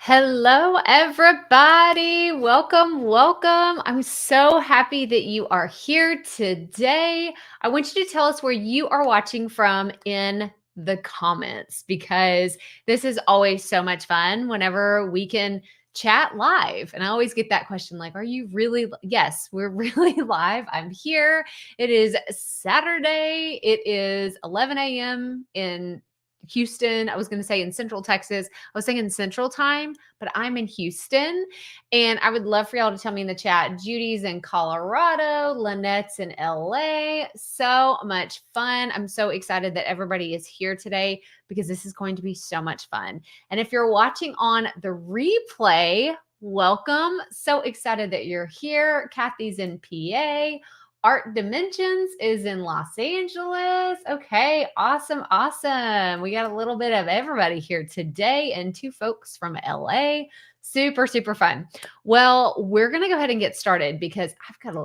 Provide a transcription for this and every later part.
Hello, everybody. Welcome, welcome. I'm so happy that you are here today. I want you to tell us where you are watching from in the comments because this is always so much fun whenever we can chat live. And I always get that question like, are you really? Yes, we're really live. I'm here. It is Saturday. It is 11 a.m. in Houston. I was going to say in Central Texas. I was thinking Central Time, but I'm in Houston. And I would love for y'all to tell me in the chat. Judy's in Colorado, Lynette's in LA. So much fun. I'm so excited that everybody is here today because this is going to be so much fun. And if you're watching on the replay, welcome. So excited that you're here. Kathy's in PA. Art Dimensions is in Los Angeles. Okay, awesome, awesome. We got a little bit of everybody here today and two folks from LA. Super, super fun. Well, we're going to go ahead and get started because I've got a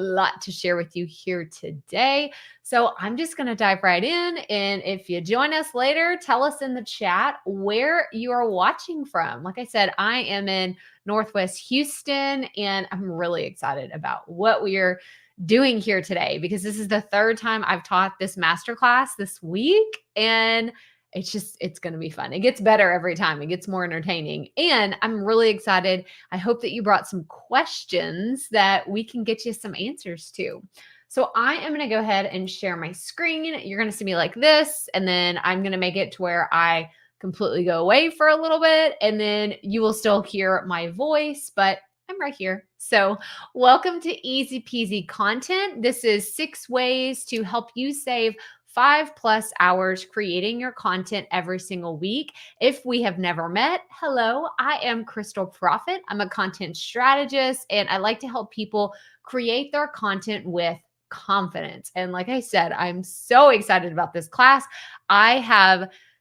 lot to share with you here today. So I'm just going to dive right in. And if you join us later, tell us in the chat where you are watching from. Like I said, I am in Northwest Houston, and I'm really excited about what we're doing here today because this is the third time I've taught this masterclass this week, and it's going to be fun. It gets better every time. It gets more entertaining, and I'm really excited. I hope that you brought some questions that we can get you some answers to. So I am going to go ahead and share my screen. You're going to see me like this, and then I'm going to make it to where I completely go away for a little bit, and then you will still hear my voice, but I'm right here. So welcome to Easy-Peasy Content. This is 6 ways to help you save 5+ hours creating your content every single week. If we have never met, hello, I am Crystal Profit. I'm a content strategist, and I like to help people create their content with confidence. And like I said, I'm so excited about this class.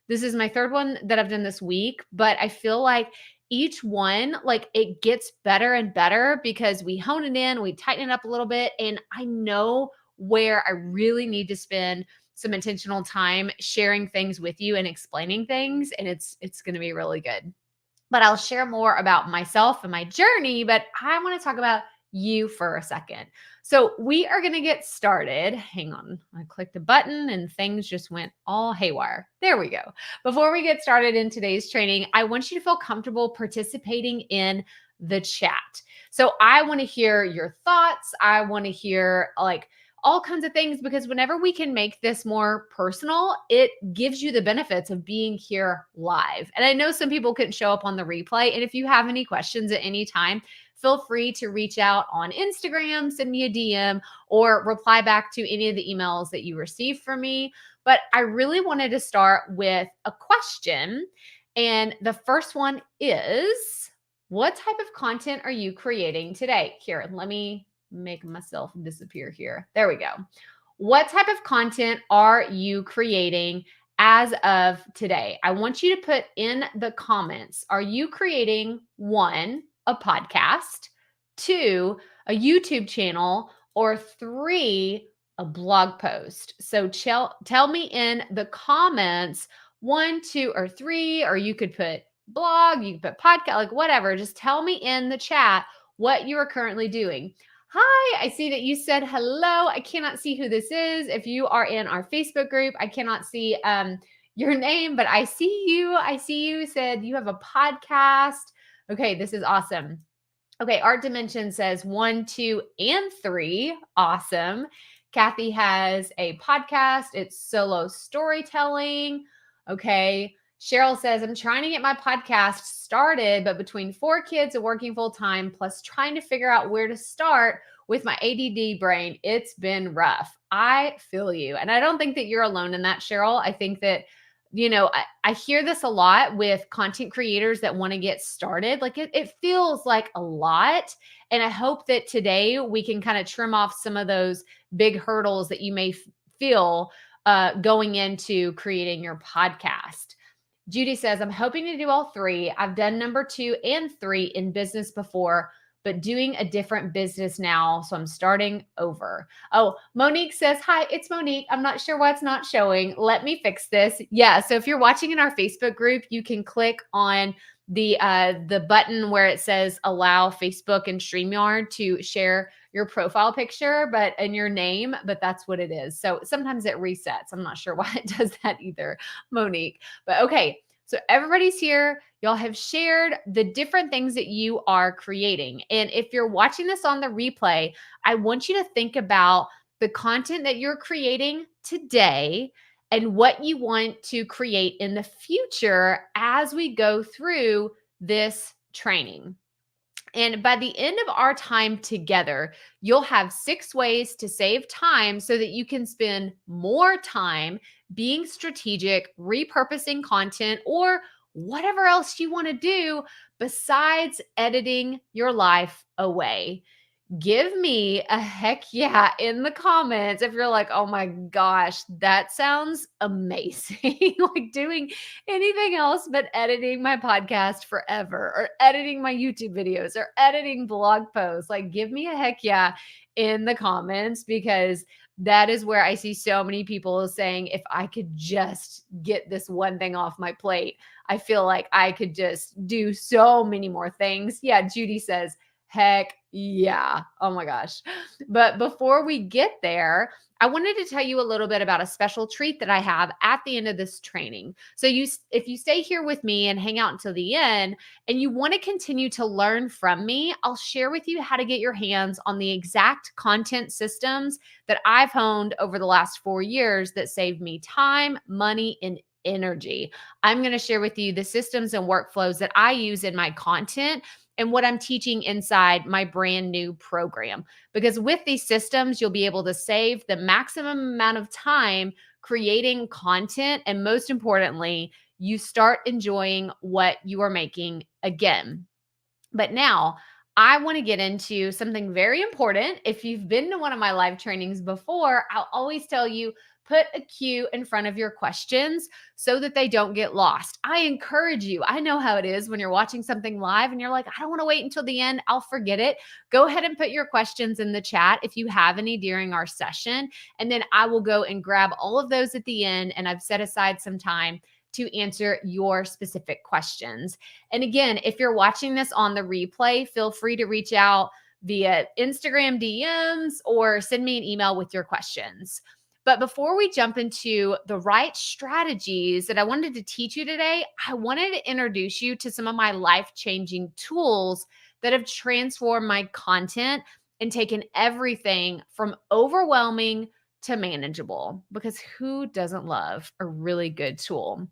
This is my third one that I've done this week, but I feel like each one, like it gets better and better because we hone it in, we tighten it up a little bit. And I know where I really need to spend some intentional time sharing things with you and explaining things. And it's going to be really good. But I'll share more about myself and my journey, but I want to talk about you for a second. So we are going to get started. Hang on. I clicked a button and things just went all haywire. There we go. Before we get started in today's training, I want you to feel comfortable participating in the chat. So I want to hear your thoughts. I want to hear like all kinds of things because whenever we can make this more personal, it gives you the benefits of being here live. And I know some people couldn't show up on the replay. And if you have any questions at any time, feel free to reach out on Instagram, send me a DM, or reply back to any of the emails that you received from me. But I really wanted to start with a question. And the first one is, what type of content are you creating today? Here, let me make myself disappear here. There we go. What type of content are you creating as of today? I want you to put in the comments, are you creating 1, a podcast, 2, a YouTube channel, or 3, a blog post? So tell me in the comments 1, 2, or 3, or you could put blog, you could put podcast, like whatever. Just tell me in the chat what you are currently doing. Hi, I see that you said hello. I cannot see who this is. If you are in our Facebook group, I cannot see your name, but I see you. I see you said you have a podcast. Okay, this is awesome. Okay, Art Dimension says 1, 2, and 3. Awesome. Kathy has a podcast. It's solo storytelling. Okay. Cheryl says, I'm trying to get my podcast started, but between 4 kids and working full time, plus trying to figure out where to start with my ADD brain, it's been rough. I feel you. And I don't think that you're alone in that, Cheryl. I think that, I hear this a lot with content creators that want to get started. Like it feels like a lot. And I hope that today we can kind of trim off some of those big hurdles that you may feel going into creating your podcast. Judy says, I'm hoping to do all 3. I've done number 2 and 3 in business before, but doing a different business now. So I'm starting over. Oh, Monique says, hi, it's Monique. I'm not sure why it's not showing. Let me fix this. Yeah. So if you're watching in our Facebook group, you can click on the button where it says allow Facebook and StreamYard to share your profile picture, but and your name, but that's what it is. So sometimes it resets. I'm not sure why it does that either, Monique. But okay, so everybody's here. Y'all have shared the different things that you are creating. And if you're watching this on the replay, I want you to think about the content that you're creating today and what you want to create in the future as we go through this training. And by the end of our time together, you'll have 6 ways to save time so that you can spend more time being strategic, repurposing content, or whatever else you want to do besides editing your life away. Give me a heck yeah in the comments if you're like, oh my gosh, that sounds amazing. Like doing anything else but editing my podcast forever, or editing my YouTube videos, or editing blog posts. Like, give me a heck yeah in the comments, because that is where I see so many people saying, if I could just get this one thing off my plate, I feel like I could just do so many more things. Yeah, Judy says, heck yeah. Oh my gosh. But before we get there, I wanted to tell you a little bit about a special treat that I have at the end of this training. So if you stay here with me and hang out until the end and you want to continue to learn from me, I'll share with you how to get your hands on the exact content systems that I've honed over the last 4 years that saved me time, money, and energy. I'm going to share with you the systems and workflows that I use in my content and what I'm teaching inside my brand new program. Because with these systems, you'll be able to save the maximum amount of time creating content. And most importantly, you start enjoying what you are making again. But now I want to get into something very important. If you've been to one of my live trainings before, I'll always tell you, put a cue in front of your questions so that they don't get lost. I encourage you. I know how it is when you're watching something live and you're like, I don't want to wait until the end. I'll forget it. Go ahead and put your questions in the chat if you have any during our session. And then I will go and grab all of those at the end. And I've set aside some time to answer your specific questions. And again, if you're watching this on the replay, feel free to reach out via Instagram DMs or send me an email with your questions. But before we jump into the right strategies that I wanted to teach you today, I wanted to introduce you to some of my life-changing tools that have transformed my content and taken everything from overwhelming to manageable. Because who doesn't love a really good tool?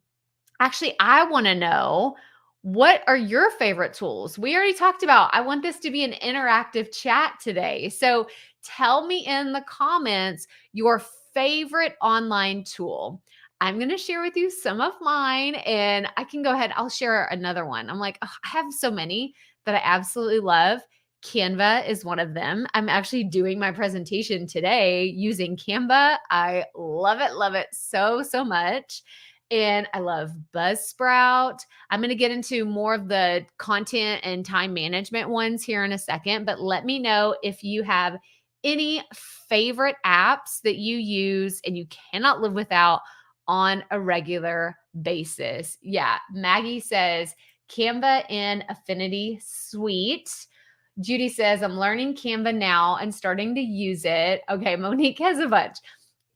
Actually, I want to know, what are your favorite tools? We already talked about, I want this to be an interactive chat today. So tell me in the comments your favorite online tool. I'm going to share with you some of mine, and I can go ahead. I'll share another one. I'm like, oh, I have so many that I absolutely love. Canva is one of them. I'm actually doing my presentation today using Canva. I love it so, so much. And I love Buzzsprout. I'm going to get into more of the content and time management ones here in a second, but let me know if you have any favorite apps that you use and you cannot live without on a regular basis. Yeah, Maggie says Canva in Affinity Suite. Judy says, I'm learning Canva now and starting to use it. Okay, Monique has a bunch.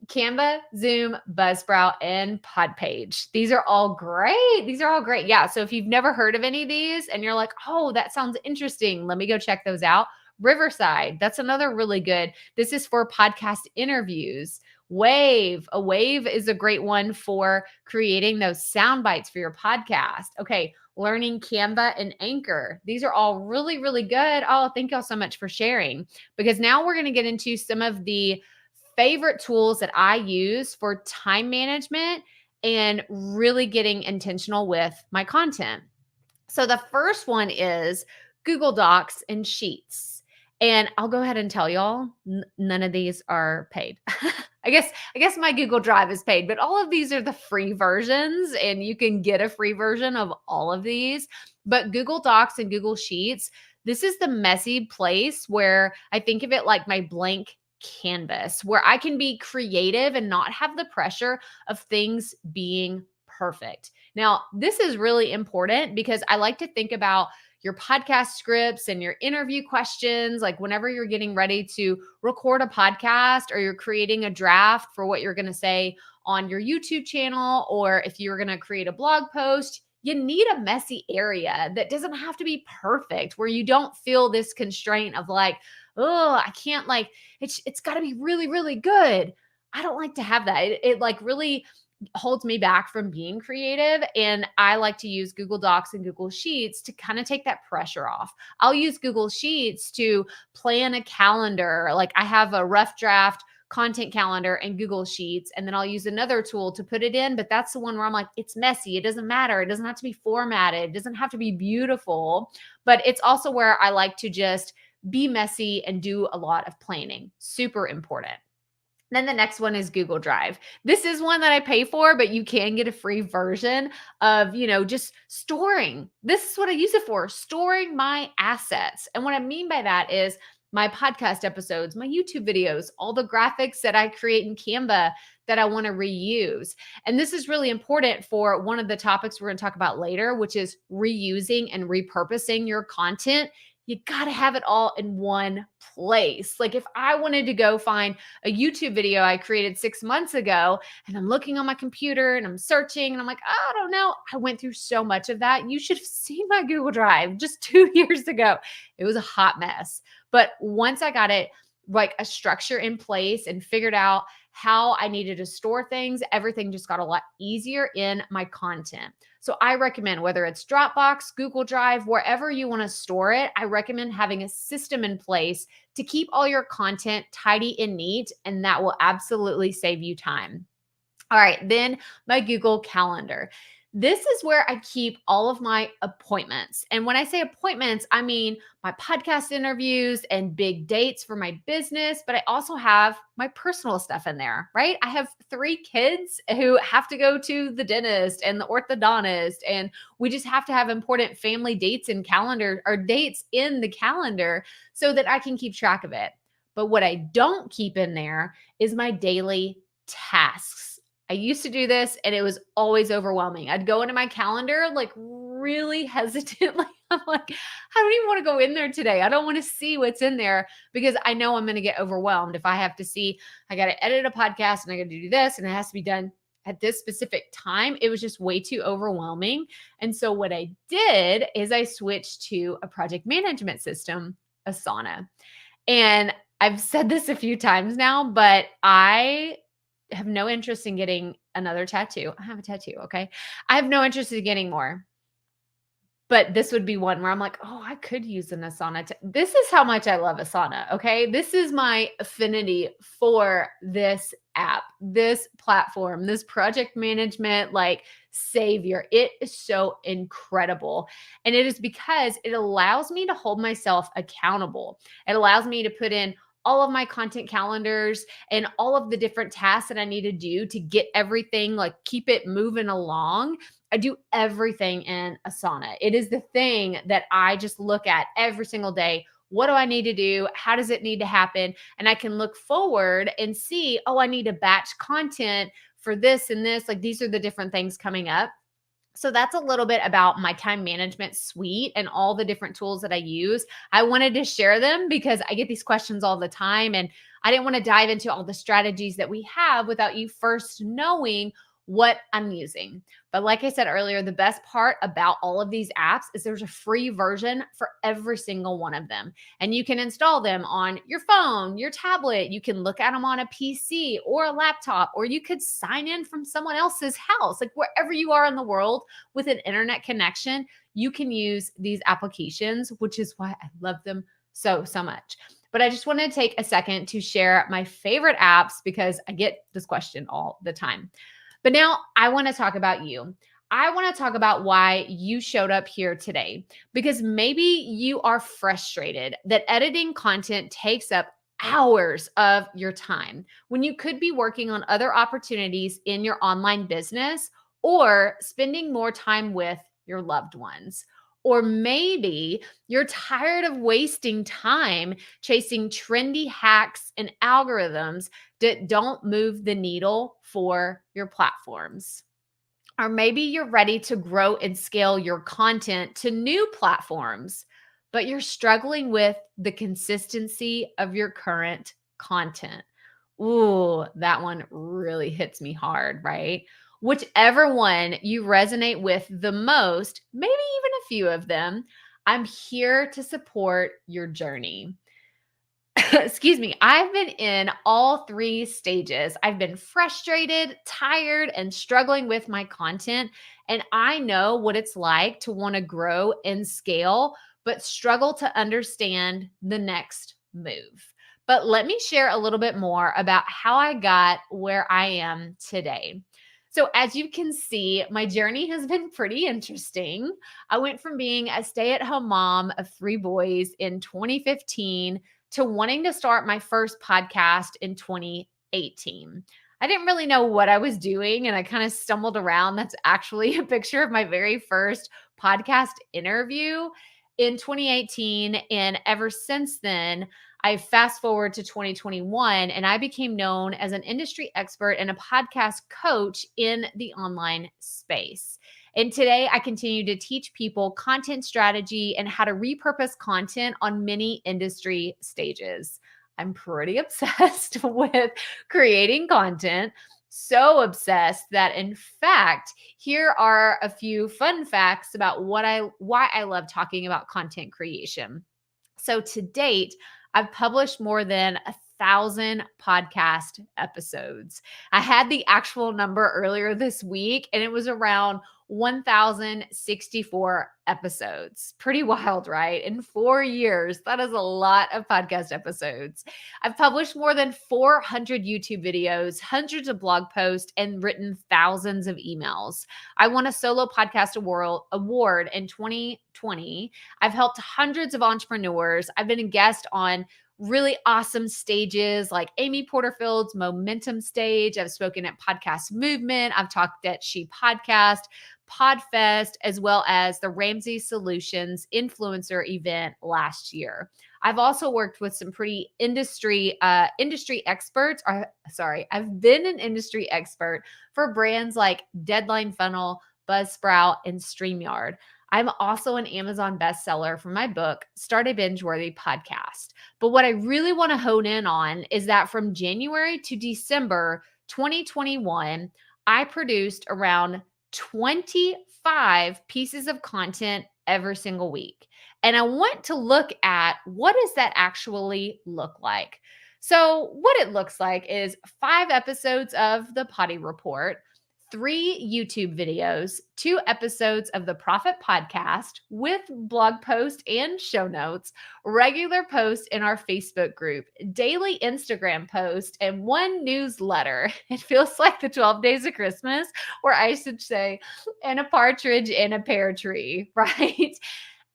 Canva, Zoom, Buzzsprout, and Podpage. These are all great. These are all great. Yeah. So if you've never heard of any of these and you're like, oh, that sounds interesting, let me go check those out. Riverside, that's another really good. This is for podcast interviews. Wave, a Wave is a great one for creating those sound bites for your podcast. Okay. Learning Canva and Anchor. These are all really, really good. Oh, thank y'all so much for sharing, because now we're going to get into some of the favorite tools that I use for time management and really getting intentional with my content. So the first one is Google Docs and Sheets. And I'll go ahead and tell y'all, none of these are paid. I guess my Google Drive is paid, but all of these are the free versions, and you can get a free version of all of these. But Google Docs and Google Sheets, this is the messy place where I think of it like my blank canvas, where I can be creative and not have the pressure of things being perfect. Now, this is really important because I like to think about your podcast scripts and your interview questions. Like whenever you're getting ready to record a podcast or you're creating a draft for what you're going to say on your YouTube channel, or if you're going to create a blog post, you need a messy area that doesn't have to be perfect, where you don't feel this constraint of like, oh, I can't like, it's got to be really, really good. I don't like to have that. It like really holds me back from being creative. And I like to use Google Docs and Google Sheets to kind of take that pressure off. I'll use Google Sheets to plan a calendar. Like I have a rough draft content calendar and Google Sheets, and then I'll use another tool to put it in. But that's the one where I'm like, it's messy. It doesn't matter. It doesn't have to be formatted. It doesn't have to be beautiful. But it's also where I like to just be messy and do a lot of planning. Super important. Then the next one is Google Drive. This is one that I pay for, but you can get a free version of, just storing. This is what I use it for, storing my assets. And what I mean by that is my podcast episodes, my YouTube videos, all the graphics that I create in Canva that I want to reuse. And this is really important for one of the topics we're going to talk about later, which is reusing and repurposing your content. You got to have it all in one place. Like if I wanted to go find a YouTube video I created 6 months ago and I'm looking on my computer and I'm searching and I'm like, oh, I don't know. I went through so much of that. You should have seen my Google Drive just 2 years ago. It was a hot mess. But once I got it like a structure in place and figured out how I needed to store things, everything just got a lot easier in my content. So I recommend, whether it's Dropbox, Google Drive, wherever you want to store it, I recommend having a system in place to keep all your content tidy and neat, and that will absolutely save you time. All right, then my Google Calendar. This is where I keep all of my appointments. And when I say appointments, I mean my podcast interviews and big dates for my business, but I also have my personal stuff in there, right? I have 3 kids who have to go to the dentist and the orthodontist, and we just have to have important family dates in calendar or dates in the calendar so that I can keep track of it. But what I don't keep in there is my daily tasks. I used to do this and it was always overwhelming. I'd go into my calendar like really hesitantly. I'm like, I don't even want to go in there today. I don't want to see what's in there because I know I'm going to get overwhelmed if I have to see, I got to edit a podcast and I got to do this and it has to be done at this specific time. It was just way too overwhelming. And so what I did is I switched to a project management system, Asana. And I've said this a few times now, but I have no interest in getting another tattoo. I have a tattoo, okay? I have no interest in getting more. But this would be one where I'm like, oh, I could use an Asana. This is how much I love Asana, okay? This is my affinity for this app, this platform, this project management like savior. It is so incredible. And it is because it allows me to hold myself accountable. It allows me to put in all of my content calendars and all of the different tasks that I need to do to get everything, like keep it moving along. I do everything in Asana. It is the thing that I just look at every single day. What do I need to do? How does it need to happen? And I can look forward and see, oh, I need to batch content for this and this. Like these are the different things coming up. So that's a little bit about my time management suite and all the different tools that I use. I wanted to share them because I get these questions all the time, and I didn't want to dive into all the strategies that we have without you first knowing what I'm using. But like I said earlier, the best part about all of these apps is there's a free version for every single one of them. And you can install them on your phone, your tablet. You can look at them on a PC or a laptop, or you could sign in from someone else's house. Like wherever you are in the world with an internet connection, you can use these applications, which is why I love them so, so much. But I just want to take a second to share my favorite apps because I get this question all the time. But now I want to talk about you. I want to talk about why you showed up here today, because maybe you are frustrated that editing content takes up hours of your time when you could be working on other opportunities in your online business or spending more time with your loved ones. Or maybe you're tired of wasting time chasing trendy hacks and algorithms that don't move the needle for your platforms. Or maybe you're ready to grow and scale your content to new platforms, but you're struggling with the consistency of your current content. Ooh, that one really hits me hard, right? Whichever one you resonate with the most, maybe even a few of them, I'm here to support your journey. Excuse me, I've been in all three stages. I've been frustrated, tired, and struggling with my content. And I know what it's like to want to grow and scale, but struggle to understand the next move. But let me share a little bit more about how I got where I am today. So, as you can see, my journey has been pretty interesting. I went from being a stay at home mom of three boys in 2015 to wanting to start my first podcast in 2018. I didn't really know what I was doing and I kind of stumbled around. That's actually a picture of my very first podcast interview in 2018. And ever since then, I fast forward to 2021 and I became known as an industry expert and a podcast coach in the online space. And today I continue to teach people content strategy and how to repurpose content on many industry stages. I'm pretty obsessed with creating content. So obsessed that in fact, here are a few fun facts about why I love talking about content creation. So to date, I've published more than 1,000 podcast episodes. I had the actual number earlier this week, and it was around 1,064 episodes. Pretty wild, right? In 4 years, that is a lot of podcast episodes. I've published more than 400 YouTube videos, hundreds of blog posts, and written thousands of emails. I won a solo podcast award in 2020. I've helped hundreds of entrepreneurs. I've been a guest on really awesome stages like Amy Porterfield's Momentum Stage. I've spoken at Podcast Movement. I've talked at She Podcast, Podfest, as well as the Ramsey Solutions influencer event last year. I've also worked with some pretty industry experts. I've been an industry expert for brands like Deadline Funnel, Buzzsprout, and StreamYard. I'm also an Amazon bestseller for my book, Start a Binge-Worthy Podcast. But what I really want to hone in on is that from January to December 2021, I produced around 25 pieces of content every single week. And I want to look at what does that actually look like? So what it looks like is 5 episodes of the Potty Report, 3 YouTube videos, 2 episodes of the Profit Podcast with blog post and show notes, regular posts in our Facebook group, daily Instagram post, and 1 newsletter. It feels like the 12 days of Christmas, or I should say, and a partridge in a pear tree, right?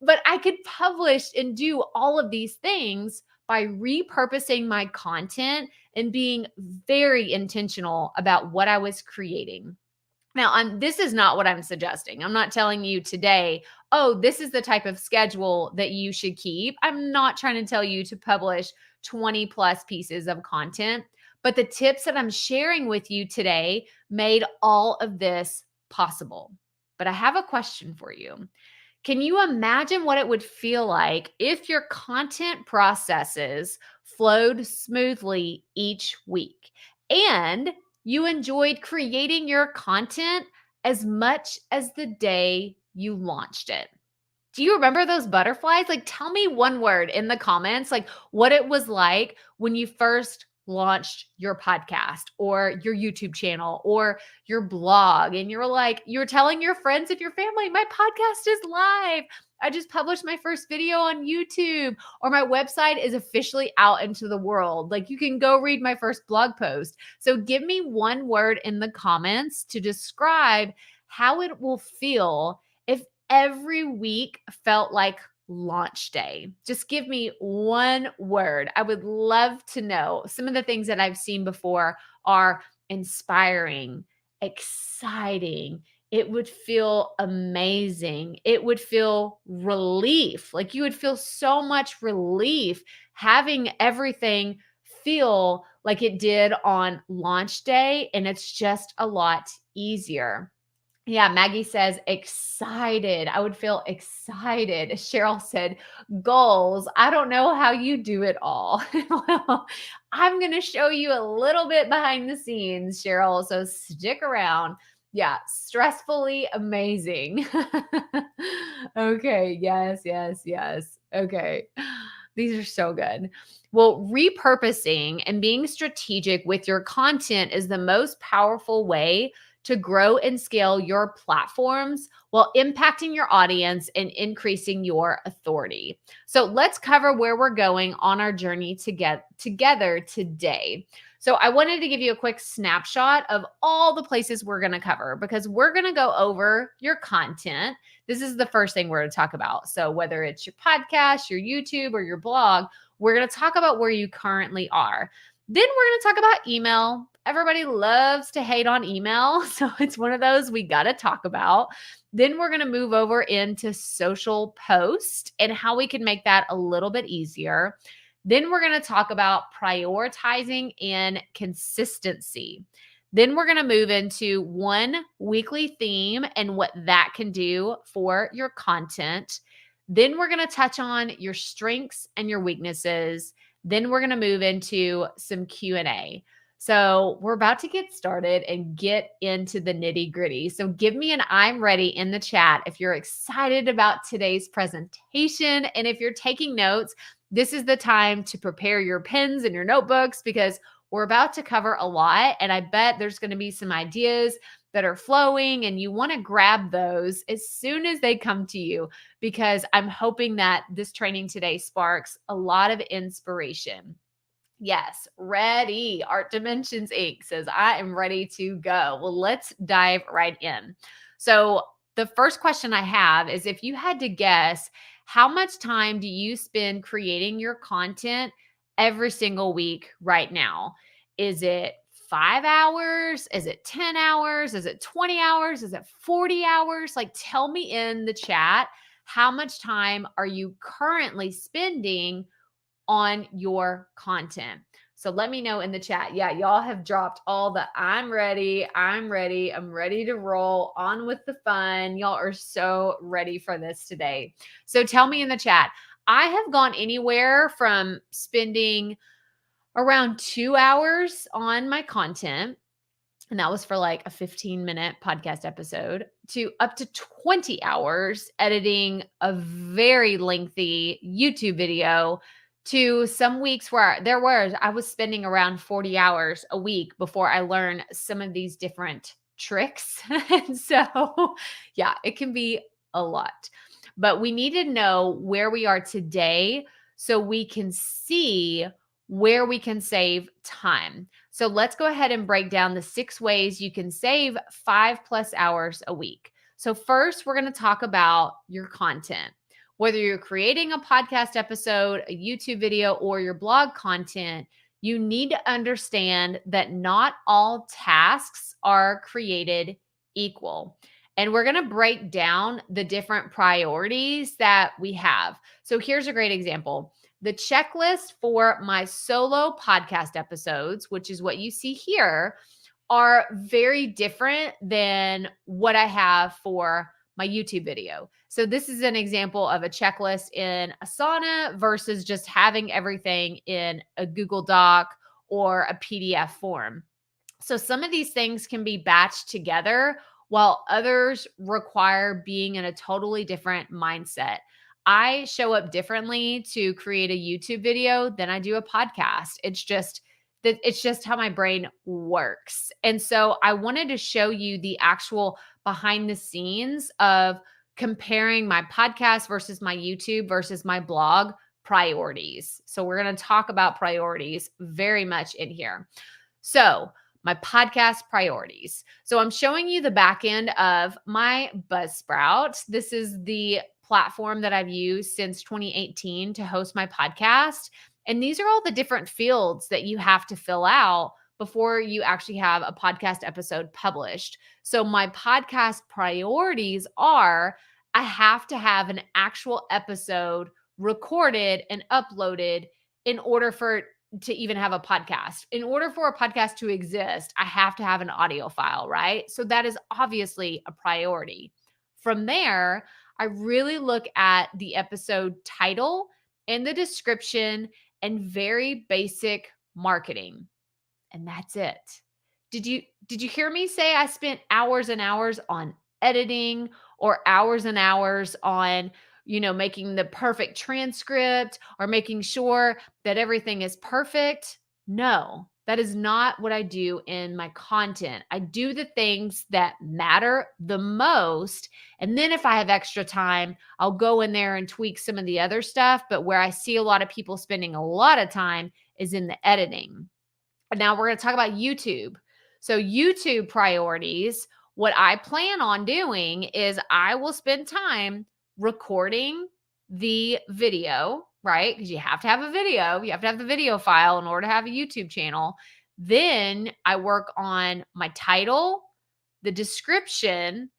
But I could publish and do all of these things by repurposing my content and being very intentional about what I was creating. Now, this is not what I'm suggesting. I'm not telling you today, oh, this is the type of schedule that you should keep. I'm not trying to tell you to publish 20 plus pieces of content, but the tips that I'm sharing with you today made all of this possible. But I have a question for you. Can you imagine what it would feel like if your content processes flowed smoothly each week and you enjoyed creating your content as much as the day you launched it? Do you remember those butterflies? Like, tell me one word in the comments, like what it was like when you first launched your podcast or your YouTube channel or your blog. And you're telling your friends and your family, my podcast is live. I just published my first video on YouTube, or my website is officially out into the world. Like, you can go read my first blog post. So give me one word in the comments to describe how it will feel if every week felt like launch day. Just give me one word. I would love to know. Some of the things that I've seen before are inspiring, exciting. It would feel amazing. It would feel relief. Like, you would feel so much relief having everything feel like it did on launch day. And it's just a lot easier. Yeah, Maggie says excited. I would feel excited. Cheryl said goals. I don't know how you do it all. Well, I'm going to show you a little bit behind the scenes, Cheryl. So stick around. Yeah, stressfully amazing. Okay. Yes, yes, yes. Okay. These are so good. Well, repurposing and being strategic with your content is the most powerful way to grow and scale your platforms while impacting your audience and increasing your authority. So let's cover where we're going on our journey to get together today. So I wanted to give you a quick snapshot of all the places we're going to cover because we're going to go over your content. This is the first thing we're going to talk about. So whether it's your podcast, your YouTube, or your blog, we're going to talk about where you currently are. Then we're going to talk about email. Everybody loves to hate on email. So it's one of those we got to talk about. Then we're going to move over into social post and how we can make that a little bit easier. Then we're going to talk about prioritizing and consistency. Then we're going to move into one weekly theme and what that can do for your content. Then we're going to touch on your strengths and your weaknesses. Then we're going to move into some Q&A. So we're about to get started and get into the nitty gritty. So give me an I'm ready in the chat if you're excited about today's presentation. And if you're taking notes, this is the time to prepare your pens and your notebooks because we're about to cover a lot. And I bet there's going to be some ideas that are flowing and you want to grab those as soon as they come to you because I'm hoping that this training today sparks a lot of inspiration. Yes, ready. Art Dimensions Inc. says, I am ready to go. Well, let's dive right in. So, the first question I have is if you had to guess, how much time do you spend creating your content every single week right now? Is it 5 hours? Is it 10 hours? Is it 20 hours? Is it 40 hours? Like, tell me in the chat, how much time are you currently spending on your content? So let me know in the chat. Yeah, y'all have dropped all the I'm ready, I'm ready to roll on with the fun. Y'all are so ready for this today. So tell me in the chat. I have gone anywhere from spending around 2 hours on my content, and that was for like a 15-minute podcast episode, to up to 20 hours editing a very lengthy YouTube video, to some weeks where I was spending around 40 hours a week before I learned some of these different tricks. And so, yeah, it can be a lot. But we need to know where we are today so we can see where we can save time. So let's go ahead and break down the 6 ways you can save 5+ hours a week. So first, we're going to talk about your content. Whether you're creating a podcast episode, a YouTube video, or your blog content, you need to understand that not all tasks are created equal. And we're going to break down the different priorities that we have. So here's a great example. The checklist for my solo podcast episodes, which is what you see here, are very different than what I have for my YouTube video. So this is an example of a checklist in Asana versus just having everything in a Google Doc or a PDF form. So some of these things can be batched together while others require being in a totally different mindset. I show up differently to create a YouTube video than I do a podcast. It's just how my brain works. And so I wanted to show you the actual behind the scenes of comparing my podcast versus my YouTube versus my blog priorities. So we're going to talk about priorities very much in here. So my podcast priorities. So I'm showing you the back end of my Buzzsprout. This is the platform that I've used since 2018 to host my podcast. And these are all the different fields that you have to fill out before you actually have a podcast episode published. So my podcast priorities are, I have to have an actual episode recorded and uploaded in order for to even have a podcast. In order for a podcast to exist, I have to have an audio file, right? So that is obviously a priority. From there, I really look at the episode title and the description and very basic marketing. And that's it. Did you hear me say I spent hours and hours on editing or hours and hours on, making the perfect transcript or making sure that everything is perfect? No, that is not what I do in my content. I do the things that matter the most. And then if I have extra time, I'll go in there and tweak some of the other stuff. But where I see a lot of people spending a lot of time is in the editing. Now we're going to talk about YouTube. So YouTube priorities, what I plan on doing is I will spend time recording the video, right? Because you have to have a video. You have to have the video file in order to have a YouTube channel. Then I work on my title, the description.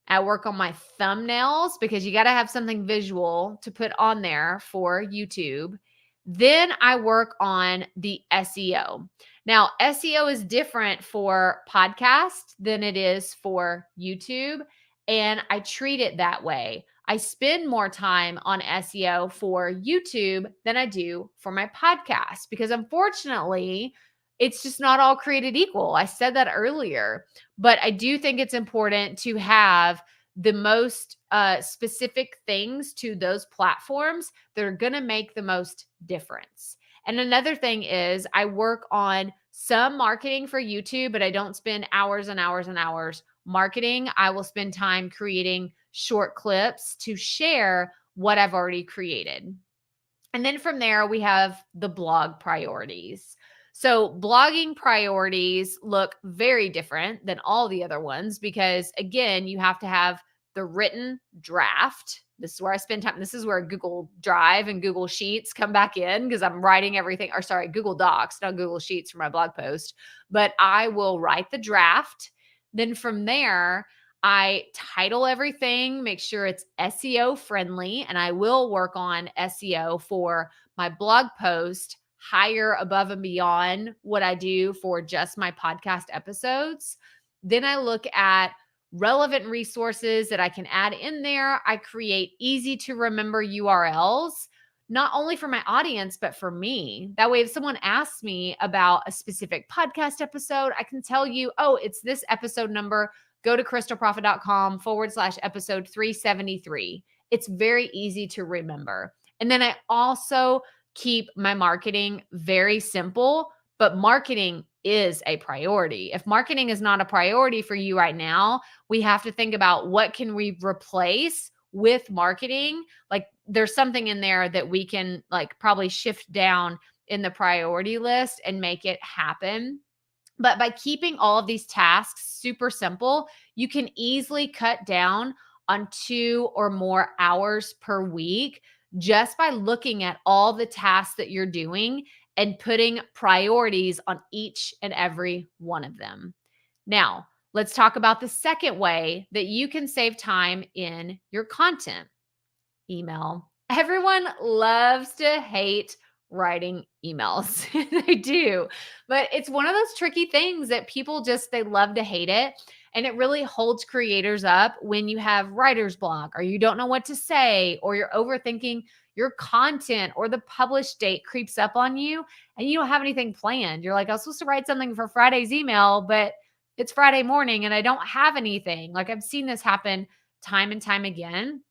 I work on my thumbnails because you got to have something visual to put on there for YouTube. Then I work on the SEO. Now, SEO is different for podcast than it is for YouTube, and I treat it that way. I spend more time on SEO for YouTube than I do for my podcast because unfortunately, it's just not all created equal. I said that earlier, but I do think it's important to have the most specific things to those platforms that are going to make the most difference. And another thing is I work on some marketing for YouTube, but I don't spend hours and hours and hours marketing. I will spend time creating short clips to share what I've already created. And then from there, we have the blog priorities. So blogging priorities look very different than all the other ones because, again, you have to have the written draft. This is where I spend time. This is where Google Drive and Google Sheets come back in because I'm writing everything, or sorry, Google Docs, not Google Sheets for my blog post. But I will write the draft. Then from there, I title everything, make sure it's SEO friendly, and I will work on SEO for my blog post higher above and beyond what I do for just my podcast episodes. Then I look at relevant resources that I can add in there. I create easy to remember URLs, not only for my audience, but for me. That way, if someone asks me about a specific podcast episode, I can tell you, oh, it's this episode number. Go to crystalprofit.com/episode 373. It's very easy to remember. And then I also keep my marketing very simple, but marketing is a priority. If marketing is not a priority for you right now, we have to think about what can we replace with marketing. Like there's something in there that we can like probably shift down in the priority list and make it happen. But by keeping all of these tasks super simple, you can easily cut down on 2 or more hours per week just by looking at all the tasks that you're doing and putting priorities on each and every one of them. Now, let's talk about the second way that you can save time in your content. Email. Everyone loves to hate writing emails. They do. But it's one of those tricky things that people just, they love to hate it. And it really holds creators up when you have writer's block or you don't know what to say or you're overthinking your content or the publish date creeps up on you and you don't have anything planned. You're like, I was supposed to write something for Friday's email, but it's Friday morning and I don't have anything. Like I've seen this happen time and time again.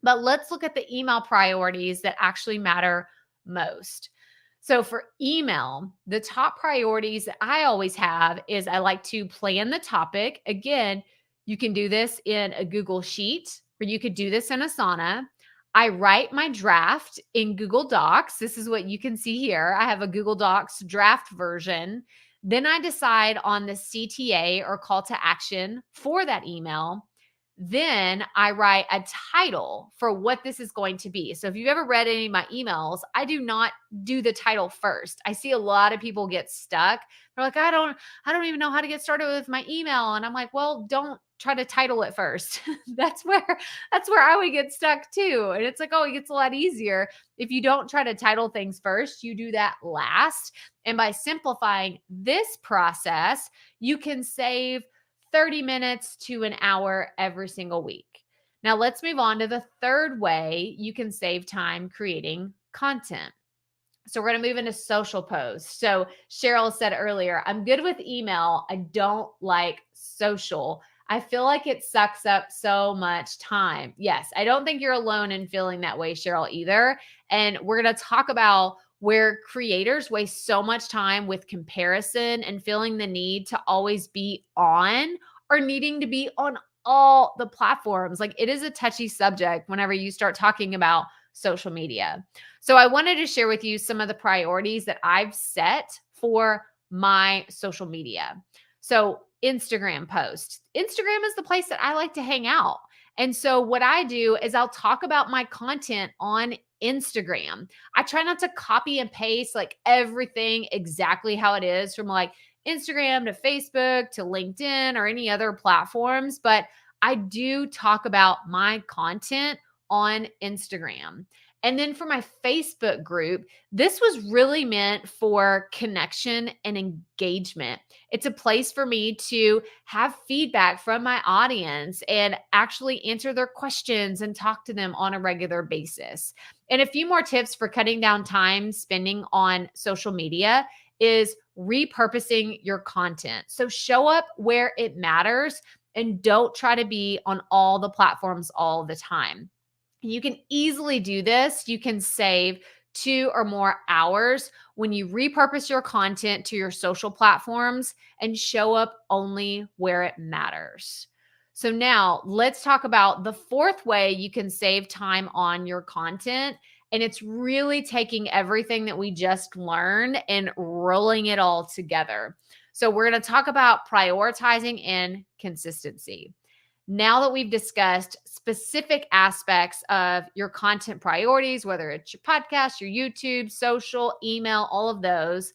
But let's look at the email priorities that actually matter most. So for email, the top priorities that I always have is I like to plan the topic. Again, you can do this in a Google Sheet or you could do this in Asana. I write my draft in Google Docs. This is what you can see here. I have a Google Docs draft version. Then I decide on the CTA or call to action for that email. Then I write a title for what this is going to be. So if you've ever read any of my emails, I do not do the title first. I see a lot of people get stuck. They're like, I don't even know how to get started with my email. And I'm like, well, don't try to title it first. That's where I would get stuck too. And it's like, oh, it gets a lot easier if you don't try to title things first, you do that last. And by simplifying this process, you can save 30 minutes to an hour every single week. Now, let's move on to the third way you can save time creating content. So we're going to move into social posts. So Cheryl said earlier, I'm good with email. I don't like social. I feel like it sucks up so much time. Yes, I don't think you're alone in feeling that way, Cheryl, either. And we're going to talk about where creators waste so much time with comparison and feeling the need to always be on or needing to be on all the platforms. Like, it is a touchy subject whenever you start talking about social media. So I wanted to share with you some of the priorities that I've set for my social media. So Instagram posts. Instagram is the place that I like to hang out. And so what I do is I'll talk about my content on Instagram. I try not to copy and paste like everything exactly how it is from like Instagram to Facebook to LinkedIn or any other platforms, but I do talk about my content on Instagram. And then for my Facebook group, this was really meant for connection and engagement. It's a place for me to have feedback from my audience and actually answer their questions and talk to them on a regular basis. And a few more tips for cutting down time spending on social media is repurposing your content. So show up where it matters and don't try to be on all the platforms all the time. You can easily do this. You can save 2 or more hours when you repurpose your content to your social platforms and show up only where it matters. So now let's talk about the fourth way you can save time on your content. And it's really taking everything that we just learned and rolling it all together. So we're going to talk about prioritizing and consistency. Now that we've discussed specific aspects of your content priorities, whether it's your podcast, your YouTube, social, email, all of those,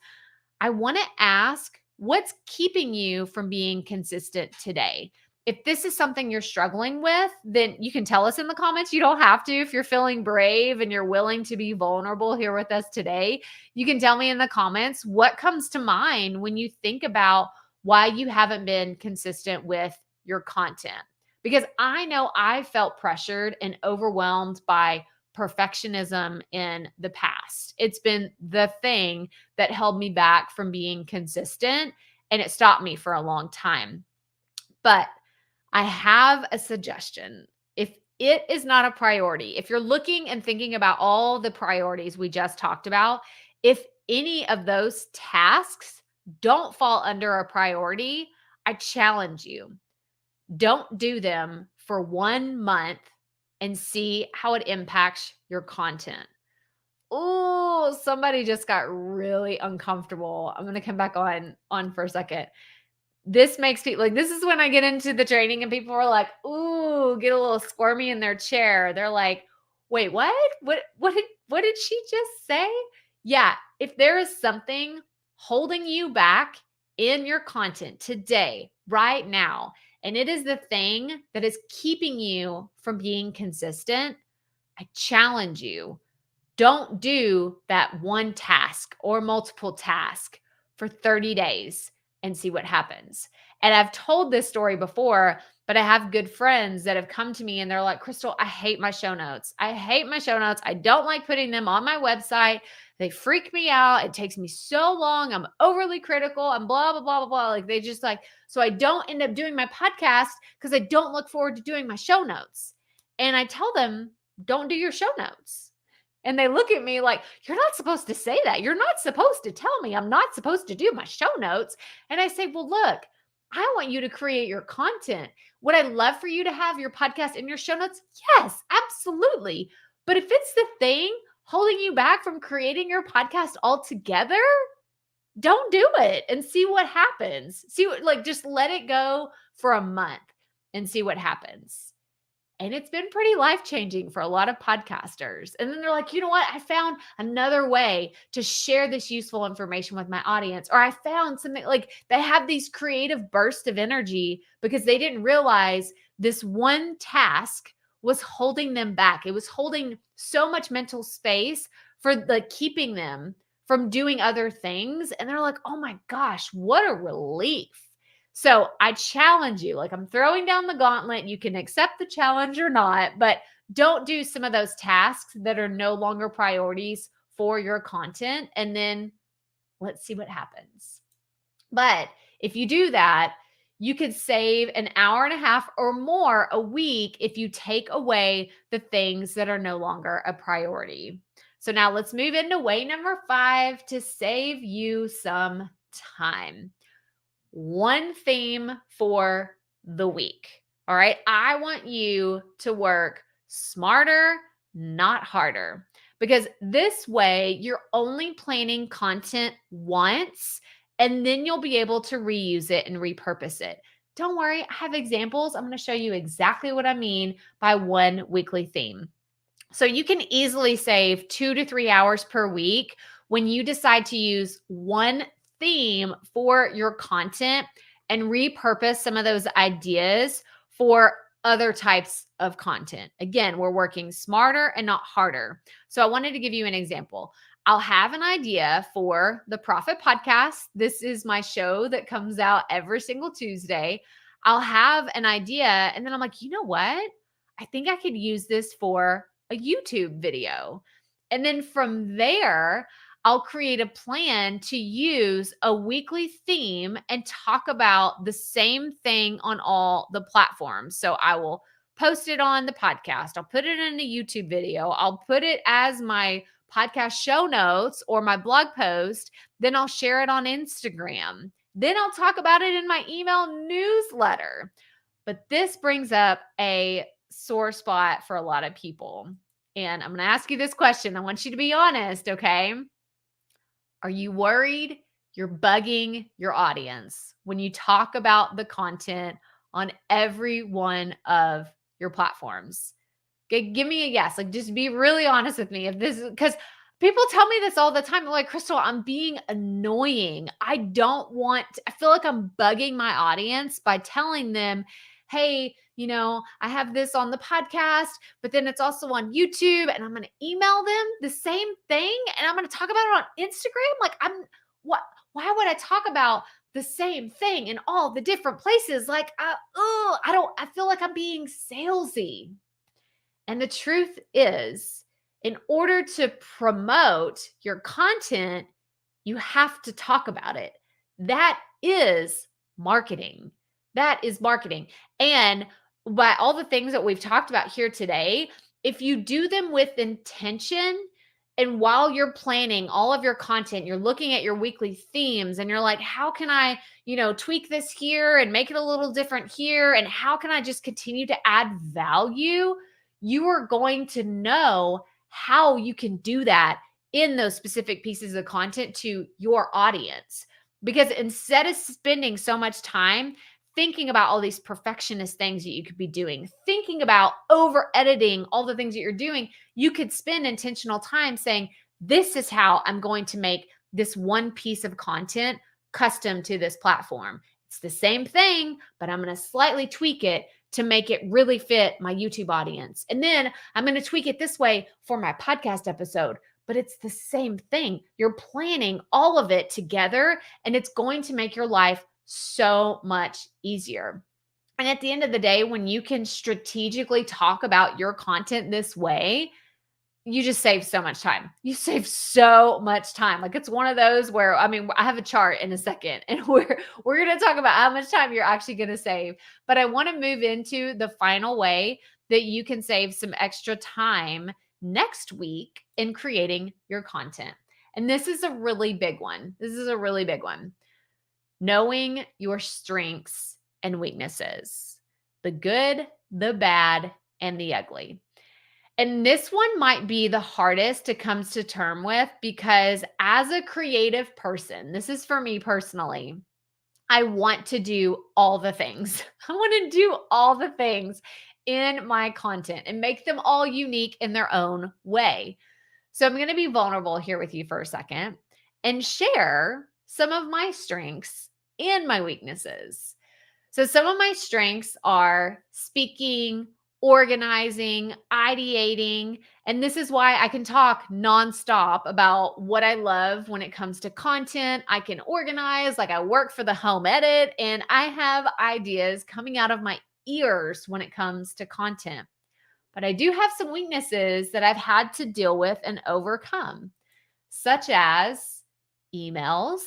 I want to ask, what's keeping you from being consistent today? If this is something you're struggling with, then you can tell us in the comments. You don't have to. If you're feeling brave and you're willing to be vulnerable here with us today, you can tell me in the comments what comes to mind when you think about why you haven't been consistent with your content. Because I know I felt pressured and overwhelmed by perfectionism in the past. It's been the thing that held me back from being consistent, and it stopped me for a long time. But I have a suggestion. If it is not a priority, if you're looking and thinking about all the priorities we just talked about, if any of those tasks don't fall under a priority, I challenge you, don't do them for 1 month and see how it impacts your content. Oh, somebody just got really uncomfortable. I'm going to come back on for a second. This makes people like, this is when I get into the training and people are like, ooh, get a little squirmy in their chair. They're like, wait, what? What did she just say? Yeah, if there is something holding you back in your content today, right now, and it is the thing that is keeping you from being consistent, I challenge you, don't do that one task or multiple tasks for 30 days and see what happens. And I've told this story before, but I have good friends that have come to me and they're like, Crystal, I hate my show notes. I hate my show notes. I don't like putting them on my website. They freak me out. It takes me so long. I'm overly critical. I'm blah, blah, blah, blah, blah. Like they just like, so I don't end up doing my podcast because I don't look forward to doing my show notes. And I tell them, don't do your show notes. And they look at me like, you're not supposed to say that. You're not supposed to tell me I'm not supposed to do my show notes. And I say, well, look, I want you to create your content. Would I love for you to have your podcast in your show notes? Yes, absolutely. But if it's the thing holding you back from creating your podcast altogether, don't do it and see what happens. See what, like, just let it go for a month and see what happens. And it's been pretty life-changing for a lot of podcasters. And then they're like, you know what? I found another way to share this useful information with my audience. Or I found something like they have these creative bursts of energy because they didn't realize this one task was holding them back. It was holding so much mental space for like keeping them from doing other things. And they're like, oh my gosh, what a relief. So I challenge you, like I'm throwing down the gauntlet. You can accept the challenge or not, but don't do some of those tasks that are no longer priorities for your content. And then let's see what happens. But if you do that, you could save an hour and a half or more a week if you take away the things that are no longer a priority. So now let's move into way number 5 to save you some time. One theme for the week. All right. I want you to work smarter, not harder, because this way you're only planning content once and then you'll be able to reuse it and repurpose it. Don't worry. I have examples. I'm going to show you exactly what I mean by one weekly theme. So you can easily save 2 to 3 hours per week when you decide to use one theme for your content and repurpose some of those ideas for other types of content. Again, we're working smarter and not harder. So I wanted to give you an example. I'll have an idea for the Profit Podcast. This is my show that comes out every single Tuesday. I'll have an idea and then I'm like, you know what? I think I could use this for a YouTube video. And then from there, I'll create a plan to use a weekly theme and talk about the same thing on all the platforms. So I will post it on the podcast. I'll put it in a YouTube video. I'll put it as my podcast show notes or my blog post. Then I'll share it on Instagram. Then I'll talk about it in my email newsletter. But this brings up a sore spot for a lot of people. And I'm going to ask you this question. I want you to be honest, okay? Are you worried you're bugging your audience when you talk about the content on every one of your platforms? Okay, give me a yes. Like, just be really honest with me. If this is because people tell me this all the time. They're like, Crystal, I'm being annoying. I feel like I'm bugging my audience by telling them, hey, I have this on the podcast, but then it's also on YouTube and I'm going to email them the same thing and I'm going to talk about it on Instagram. Like why would I talk about the same thing in all the different places? Like, I feel like I'm being salesy. And the truth is, in order to promote your content, you have to talk about it. That is marketing. That is marketing. And by all the things that we've talked about here today, if you do them with intention, and while you're planning all of your content, you're looking at your weekly themes and you're like, how can I, tweak this here and make it a little different here? And how can I just continue to add value? You are going to know how you can do that in those specific pieces of content to your audience. Because instead of spending so much time thinking about all these perfectionist things that you could be doing, thinking about over editing all the things that you're doing, you could spend intentional time saying, this is how I'm going to make this one piece of content custom to this platform. It's the same thing, but I'm going to slightly tweak it to make it really fit my YouTube audience. And then I'm going to tweak it this way for my podcast episode, but it's the same thing. You're planning all of it together and it's going to make your life so much easier. And at the end of the day, when you can strategically talk about your content this way, you just save so much time. You save so much time. Like it's one of those where, I have a chart in a second and we're going to talk about how much time you're actually going to save. But I want to move into the final way that you can save some extra time next week in creating your content. And this is a really big one. Knowing your strengths and weaknesses, the good, the bad, and the ugly. And this one might be the hardest to come to term with because as a creative person, this is for me personally, I want to do all the things. I want to do all the things. in my content and make them all unique in their own way. So I'm going to be vulnerable here with you for a second and share some of my strengths and my weaknesses. So some of my strengths are speaking, organizing, ideating, and this is why I can talk nonstop about what I love when it comes to content. I can organize, like I work for the home edit, and I have ideas coming out of my ears when it comes to content. But I do have some weaknesses that I've had to deal with and overcome, such as emails,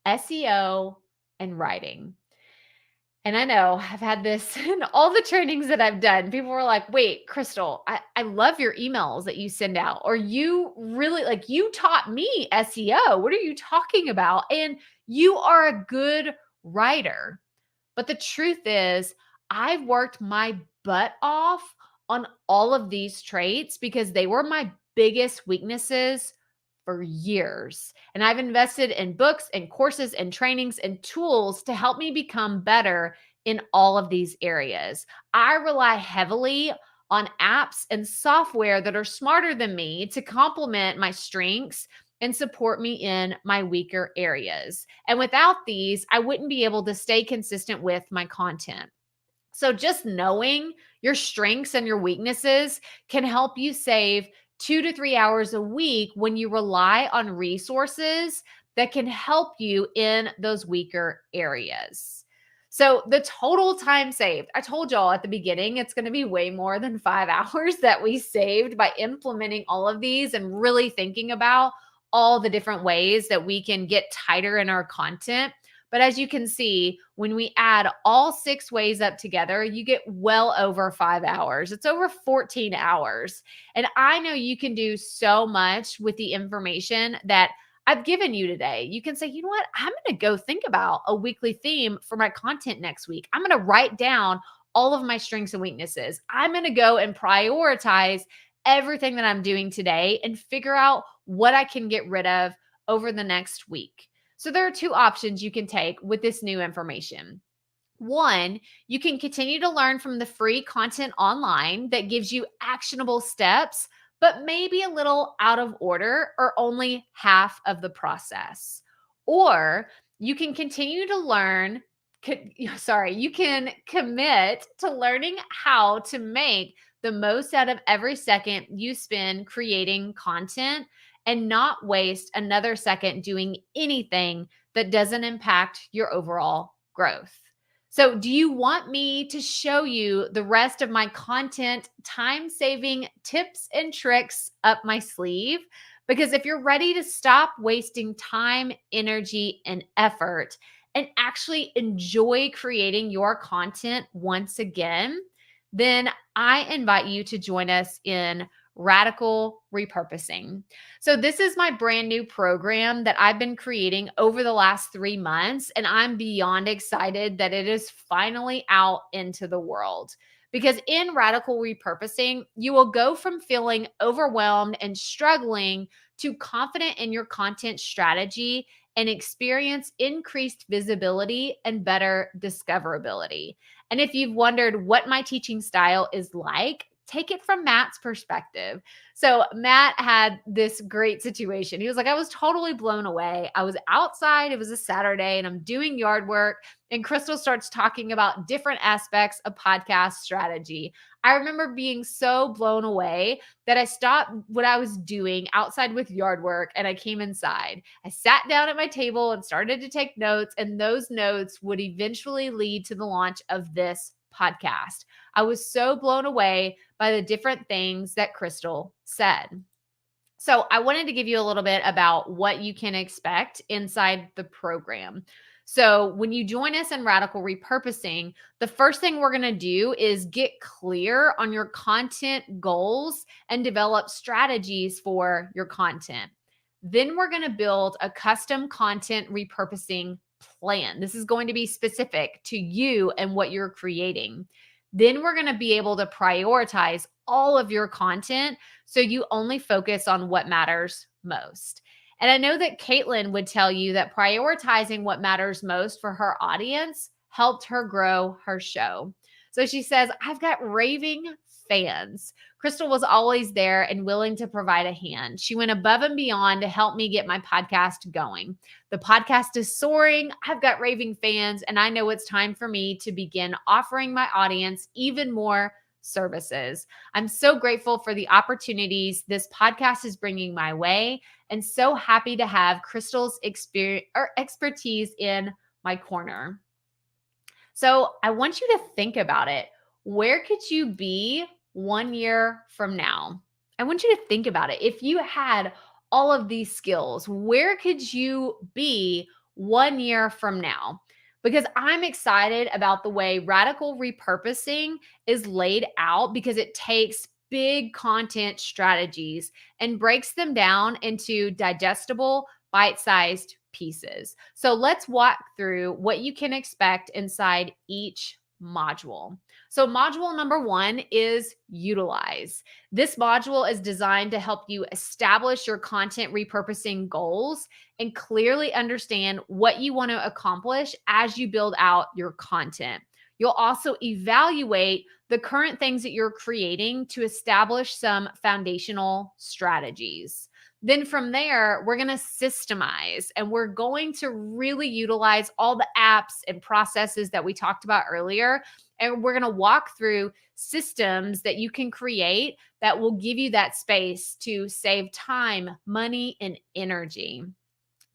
SEO, and writing. And I know I've had this in all the trainings that I've done. People were like, wait, Crystal, I love your emails that you send out. Or you really like, you taught me SEO. What are you talking about? And you are a good writer. But the truth is, I've worked my butt off on all of these traits because they were my biggest weaknesses for years. And I've invested in books and courses and trainings and tools to help me become better in all of these areas. I rely heavily on apps and software that are smarter than me to complement my strengths and support me in my weaker areas. And without these, I wouldn't be able to stay consistent with my content. So just knowing your strengths and your weaknesses can help you save 2 to 3 hours a week when you rely on resources that can help you in those weaker areas. So the total time saved, I told y'all at the beginning, it's going to be way more than 5 hours that we saved by implementing all of these and really thinking about all the different ways that we can get tighter in our content. But as you can see, when we add all 6 ways up together, you get well over 5 hours. It's over 14 hours. And I know you can do so much with the information that I've given you today. You can say, you know what? I'm going to go think about a weekly theme for my content next week. I'm going to write down all of my strengths and weaknesses. I'm going to go and prioritize everything that I'm doing today and figure out what I can get rid of over the next week. So there are 2 options you can take with this new information. One, you can continue to learn from the free content online that gives you actionable steps, but maybe a little out of order or only half of the process. Or you can continue to learn, you can commit to learning how to make the most out of every second you spend creating content and not waste another second doing anything that doesn't impact your overall growth. So, do you want me to show you the rest of my content time saving tips and tricks up my sleeve? Because if you're ready to stop wasting time, energy, and effort and actually enjoy creating your content once again, then I invite you to join us in Radical Repurposing. So, this is my brand new program that I've been creating over the last 3 months, and I'm beyond excited that it is finally out into the world. Because in Radical Repurposing, you will go from feeling overwhelmed and struggling to confident in your content strategy and experience increased visibility and better discoverability. And if you've wondered what my teaching style is like, take it from Matt's perspective. So Matt had this great situation. He was like, I was totally blown away. I was outside. It was a Saturday and I'm doing yard work. And Crystal starts talking about different aspects of podcast strategy. I remember being so blown away that I stopped what I was doing outside with yard work and I came inside. I sat down at my table and started to take notes, and those notes would eventually lead to the launch of this podcast. I was so blown away by the different things that Crystal said. So I wanted to give you a little bit about what you can expect inside the program. So when you join us in Radical Repurposing, the first thing we're going to do is get clear on your content goals and develop strategies for your content. Then we're going to build a custom content repurposing plan. This is going to be specific to you and what you're creating. Then we're going to be able to prioritize all of your content so you only focus on what matters most. And I know that Caitlin would tell you that prioritizing what matters most for her audience helped her grow her show. So she says, I've got raving fans. Crystal was always there and willing to provide a hand. She went above and beyond to help me get my podcast going. The podcast is soaring. I've got raving fans, and I know it's time for me to begin offering my audience even more services. I'm so grateful for the opportunities this podcast is bringing my way, and so happy to have Crystal's experience or expertise in my corner. So I want you to think about it. Where could you be 1 year from now? I want you to think about it. If you had all of these skills, where could you be 1 year from now? Because I'm excited about the way radical repurposing is laid out because it takes big content strategies and breaks them down into digestible, bite-sized pieces. So let's walk through what you can expect inside each module. So module number 1 is utilize. This module is designed to help you establish your content repurposing goals and clearly understand what you want to accomplish as you build out your content. You'll also evaluate the current things that you're creating to establish some foundational strategies. Then from there, we're going to systemize and we're going to really utilize all the apps and processes that we talked about earlier. And we're going to walk through systems that you can create that will give you that space to save time, money, and energy.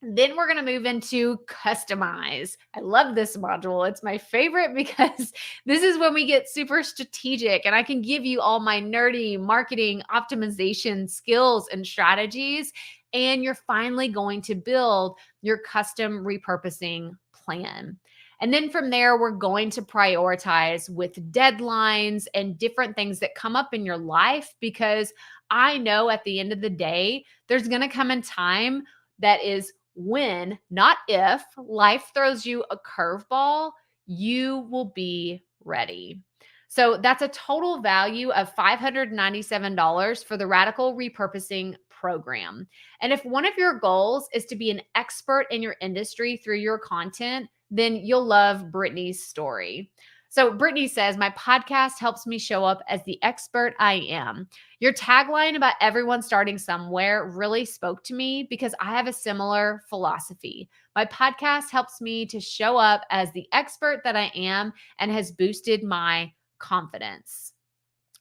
Then we're going to move into customize. I love this module. It's my favorite because this is when we get super strategic and I can give you all my nerdy marketing optimization skills and strategies. And you're finally going to build your custom repurposing plan. And then from there, we're going to prioritize with deadlines and different things that come up in your life because I know at the end of the day, there's going to come a time that is when, not if, life throws you a curveball, you will be ready. So that's a total value of $597 for the Radical Repurposing program. And if one of your goals is to be an expert in your industry through your content, then you'll love Brittany's story. So Brittany says, my podcast helps me show up as the expert I am. Your tagline about everyone starting somewhere really spoke to me because I have a similar philosophy. My podcast helps me to show up as the expert that I am and has boosted my confidence.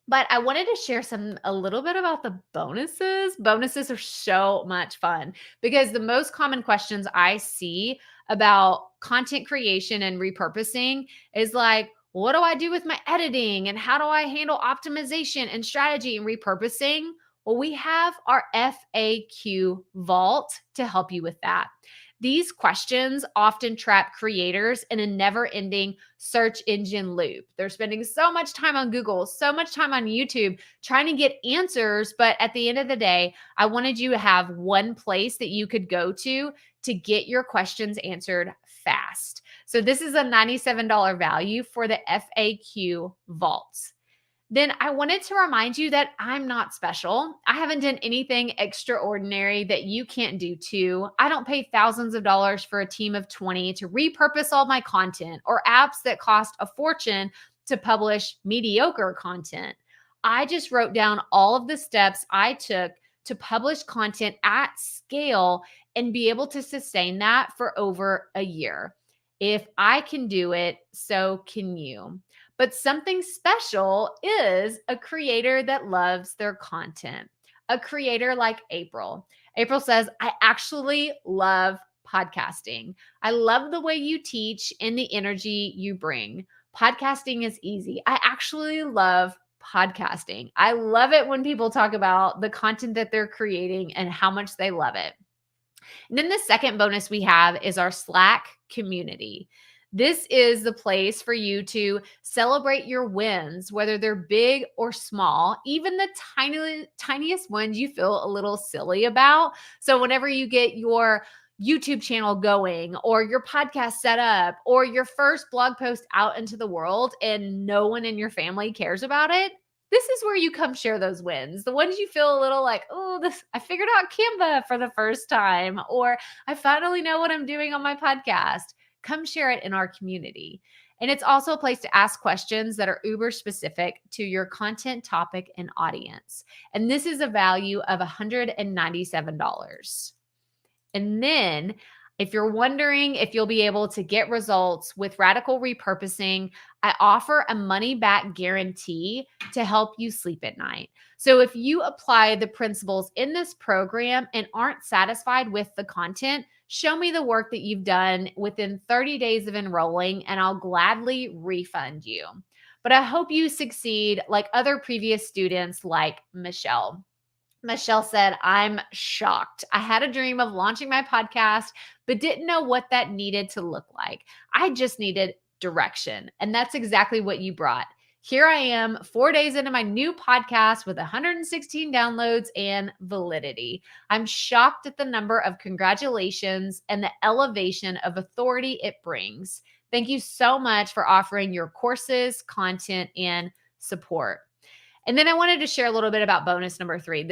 But I wanted to share a little bit about the bonuses. Bonuses are so much fun because the most common questions I see about content creation and repurposing is like, what do I do with my editing? And how do I handle optimization and strategy and repurposing? Well, we have our FAQ vault to help you with that. These questions often trap creators in a never-ending search engine loop. They're spending so much time on Google, so much time on YouTube trying to get answers. But at the end of the day, I wanted you to have one place that you could go to get your questions answered fast. So this is a $97 value for the FAQ vaults. Then I wanted to remind you that I'm not special. I haven't done anything extraordinary that you can't do too. I don't pay thousands of dollars for a team of 20 to repurpose all my content or apps that cost a fortune to publish mediocre content. I just wrote down all of the steps I took to publish content at scale and be able to sustain that for over a year. If I can do it, so can you. But something special is a creator that loves their content. A creator like April. April says, I actually love podcasting. I love the way you teach and the energy you bring. Podcasting is easy. I actually love podcasting. I love it when people talk about the content that they're creating and how much they love it. And then the second bonus we have is our Slack community. This is the place for you to celebrate your wins, whether they're big or small, even the tiniest ones you feel a little silly about. So whenever you get your YouTube channel going or your podcast set up or your first blog post out into the world and no one in your family cares about it, this is where you come share those wins. The ones you feel a little like, oh, I figured out Canva for the first time, or I finally know what I'm doing on my podcast. Come share it in our community. And it's also a place to ask questions that are uber specific to your content topic and audience. And this is a value of $197. And then, if you're wondering if you'll be able to get results with radical repurposing, I offer a money back guarantee to help you sleep at night. So, if you apply the principles in this program and aren't satisfied with the content, show me the work that you've done within 30 days of enrolling, and I'll gladly refund you. But I hope you succeed like other previous students, like Michelle. Michelle said, I'm shocked. I had a dream of launching my podcast, but didn't know what that needed to look like. I just needed direction. And that's exactly what you brought. Here I am, 4 days into my new podcast with 116 downloads and validity. I'm shocked at the number of congratulations and the elevation of authority it brings. Thank you so much for offering your courses, content, and support. And then I wanted to share a little bit about bonus number 3.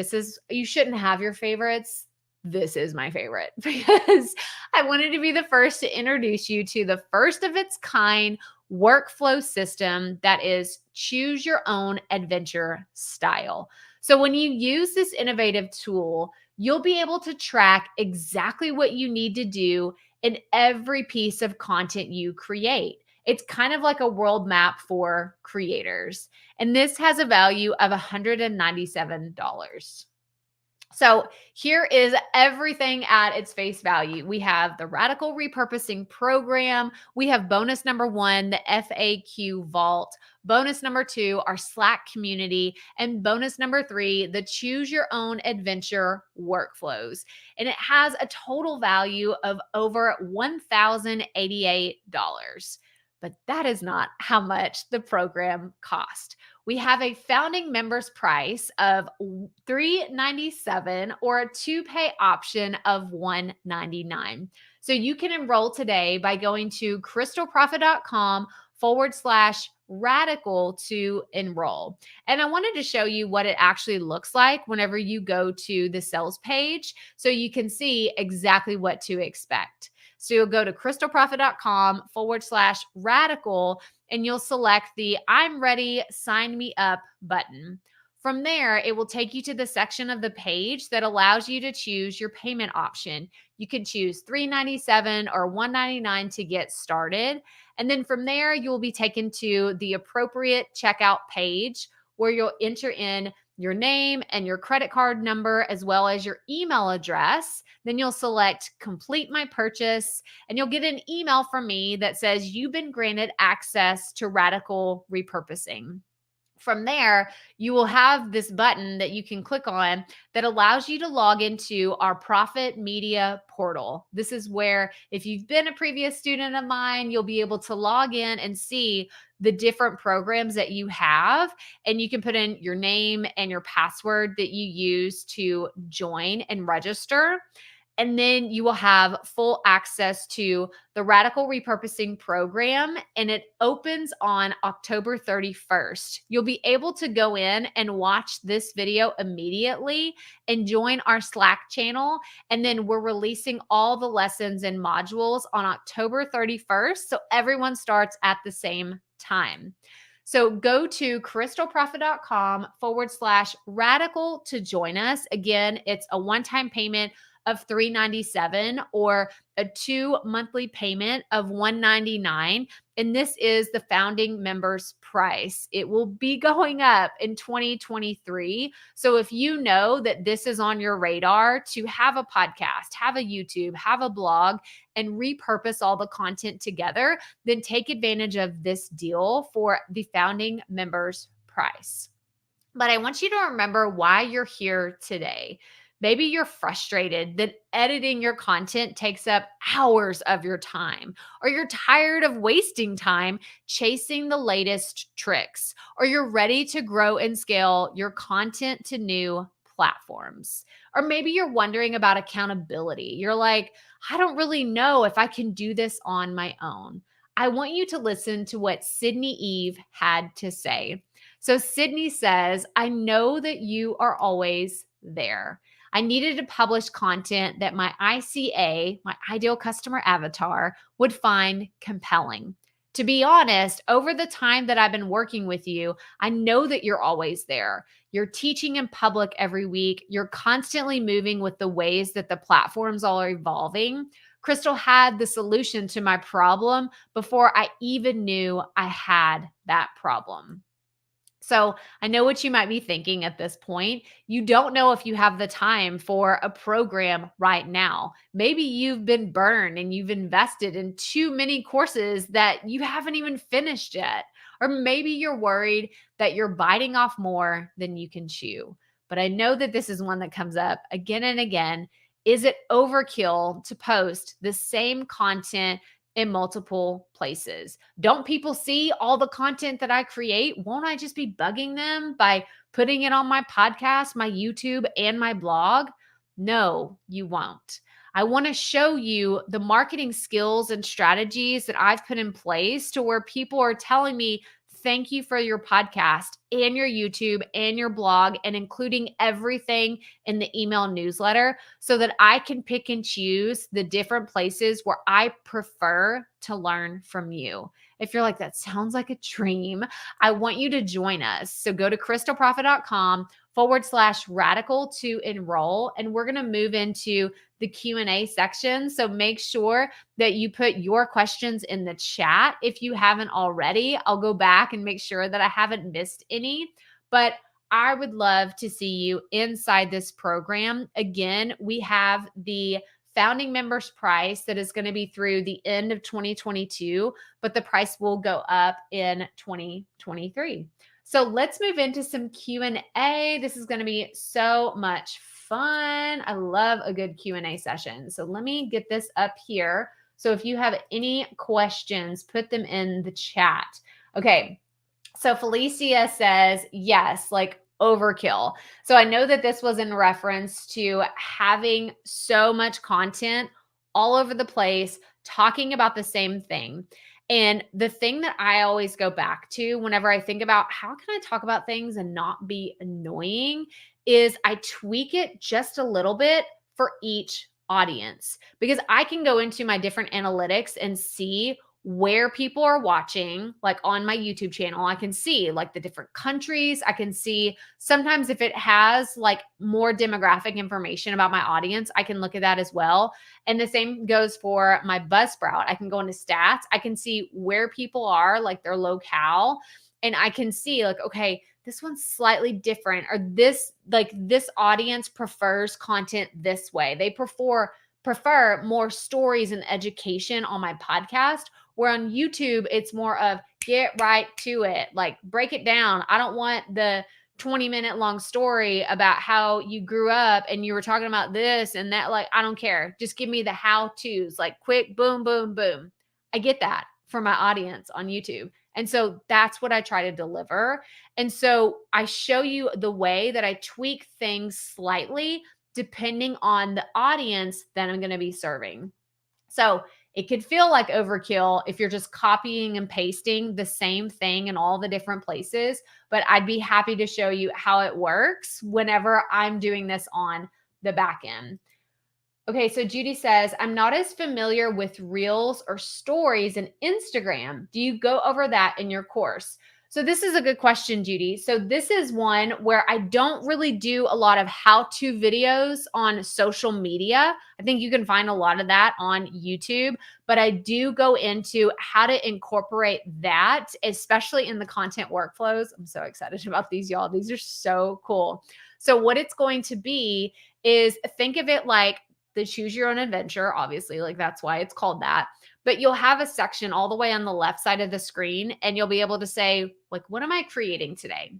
You shouldn't have your favorites. This is my favorite because I wanted to be the first to introduce you to the first of its kind workflow system that is choose your own adventure style. So when you use this innovative tool, you'll be able to track exactly what you need to do in every piece of content you create. It's kind of like a world map for creators. And this has a value of $197. So here is everything at its face value. We have the radical repurposing program. We have bonus number 1, the FAQ vault. Bonus number 2, our Slack community. And bonus number 3, the choose your own adventure workflows. And it has a total value of over $1,088. But that is not how much the program cost. We have a founding members price of $397 or a 2-pay option of $199. So you can enroll today by going to crystalprofit.com/radical to enroll. And I wanted to show you what it actually looks like whenever you go to the sales page so you can see exactly what to expect. So you'll go to crystalprofit.com/radical and you'll select the I'm ready, sign me up button. From there, it will take you to the section of the page that allows you to choose your payment option. You can choose $397 or $199 to get started. And then from there, you'll be taken to the appropriate checkout page where you'll enter in your name and your credit card number, as well as your email address. Then you'll select complete my purchase, and you'll get an email from me that says you've been granted access to radical repurposing. From there, you will have this button that you can click on that allows you to log into our Profit Media portal. This is where, if you've been a previous student of mine, you'll be able to log in and see the different programs that you have. And you can put in your name and your password that you use to join and register. And then you will have full access to the Radical Repurposing program, and it opens on October 31st. You'll be able to go in and watch this video immediately and join our Slack channel. And then we're releasing all the lessons and modules on October 31st. So everyone starts at the same time. So go to crystalprofit.com/radical to join us. Again, it's a one-time payment of $397 or a 2 monthly payment of $199. And this is the founding members price. It will be going up in 2023. So if you know that this is on your radar to have a podcast, have a YouTube, have a blog, and repurpose all the content together, then take advantage of this deal for the founding members price. But I want you to remember why you're here today. Maybe you're frustrated that editing your content takes up hours of your time, or you're tired of wasting time chasing the latest tricks, or you're ready to grow and scale your content to new platforms. Or maybe you're wondering about accountability. You're like, I don't really know if I can do this on my own. I want you to listen to what Sydney Eve had to say. So Sydney says, I know that you are always there. I needed to publish content that my ICA, my ideal customer avatar, would find compelling. To be honest, over the time that I've been working with you, I know that you're always there. You're teaching in public every week. You're constantly moving with the ways that the platforms are evolving. Crystal had the solution to my problem before I even knew I had that problem. So I know what you might be thinking at this point. You don't know if you have the time for a program right now. Maybe you've been burned and you've invested in too many courses that you haven't even finished yet. Or maybe you're worried that you're biting off more than you can chew. But I know that this is one that comes up again and again. Is it overkill to post the same content in multiple places? Don't people see all the content that I create? Won't I just be bugging them by putting it on my podcast, my YouTube, and my blog? No, you won't. I want to show you the marketing skills and strategies that I've put in place to where people are telling me, thank you for your podcast and your YouTube and your blog, and including everything in the email newsletter so that I can pick and choose the different places where I prefer to learn from you. If you're like, that sounds like a dream, I want you to join us. So go to crystalprofit.com/radical to enroll, and we're going to move into the Q&A section. So make sure that you put your questions in the chat if you haven't already. I'll go back and make sure that I haven't missed any, but I would love to see you inside this program. Again, we have the founding members price that is going to be through the end of 2022, but the price will go up in 2023. So let's move into some Q&A. This is going to be so much fun. I love a good Q&A session. So let me get this up here. So if you have any questions, put them in the chat. Okay. So Felicia says, yes, like overkill. So I know that this was in reference to having so much content all over the place, talking about the same thing. And the thing that I always go back to whenever I think about how can I talk about things and not be annoying is I tweak it just a little bit for each audience, because I can go into my different analytics and see where people are watching. Like on my YouTube channel, I can see like the different countries. I can see sometimes if it has like more demographic information about my audience, I can look at that as well. And the same goes for my Buzzsprout. I can go into stats. I can see where people are, like their locale, and I can see like, okay, this one's slightly different, or this audience prefers content this way. They prefer more stories and education on my podcast, where on YouTube, it's more of get right to it, like break it down. I don't want the 20-minute long story about how you grew up and you were talking about this and that. Like, I don't care. Just give me the how-tos, like quick, boom, boom, boom. I get that for my audience on YouTube. And so that's what I try to deliver. And so I show you the way that I tweak things slightly depending on the audience that I'm going to be serving. So it could feel like overkill if you're just copying and pasting the same thing in all the different places, but I'd be happy to show you how it works whenever I'm doing this on the back end. Okay, so Judy says, I'm not as familiar with reels or stories in Instagram. Do you go over that in your course? So this is a good question, Judy. So this is one where I don't really do a lot of how-to videos on social media. I think you can find a lot of that on YouTube, but I do go into how to incorporate that, especially in the content workflows. I'm so excited about these, y'all. These are so cool. So what it's going to be is, think of it like the choose your own adventure, obviously, like that's why it's called that. But you'll have a section all the way on the left side of the screen, and you'll be able to say, like, what am I creating today?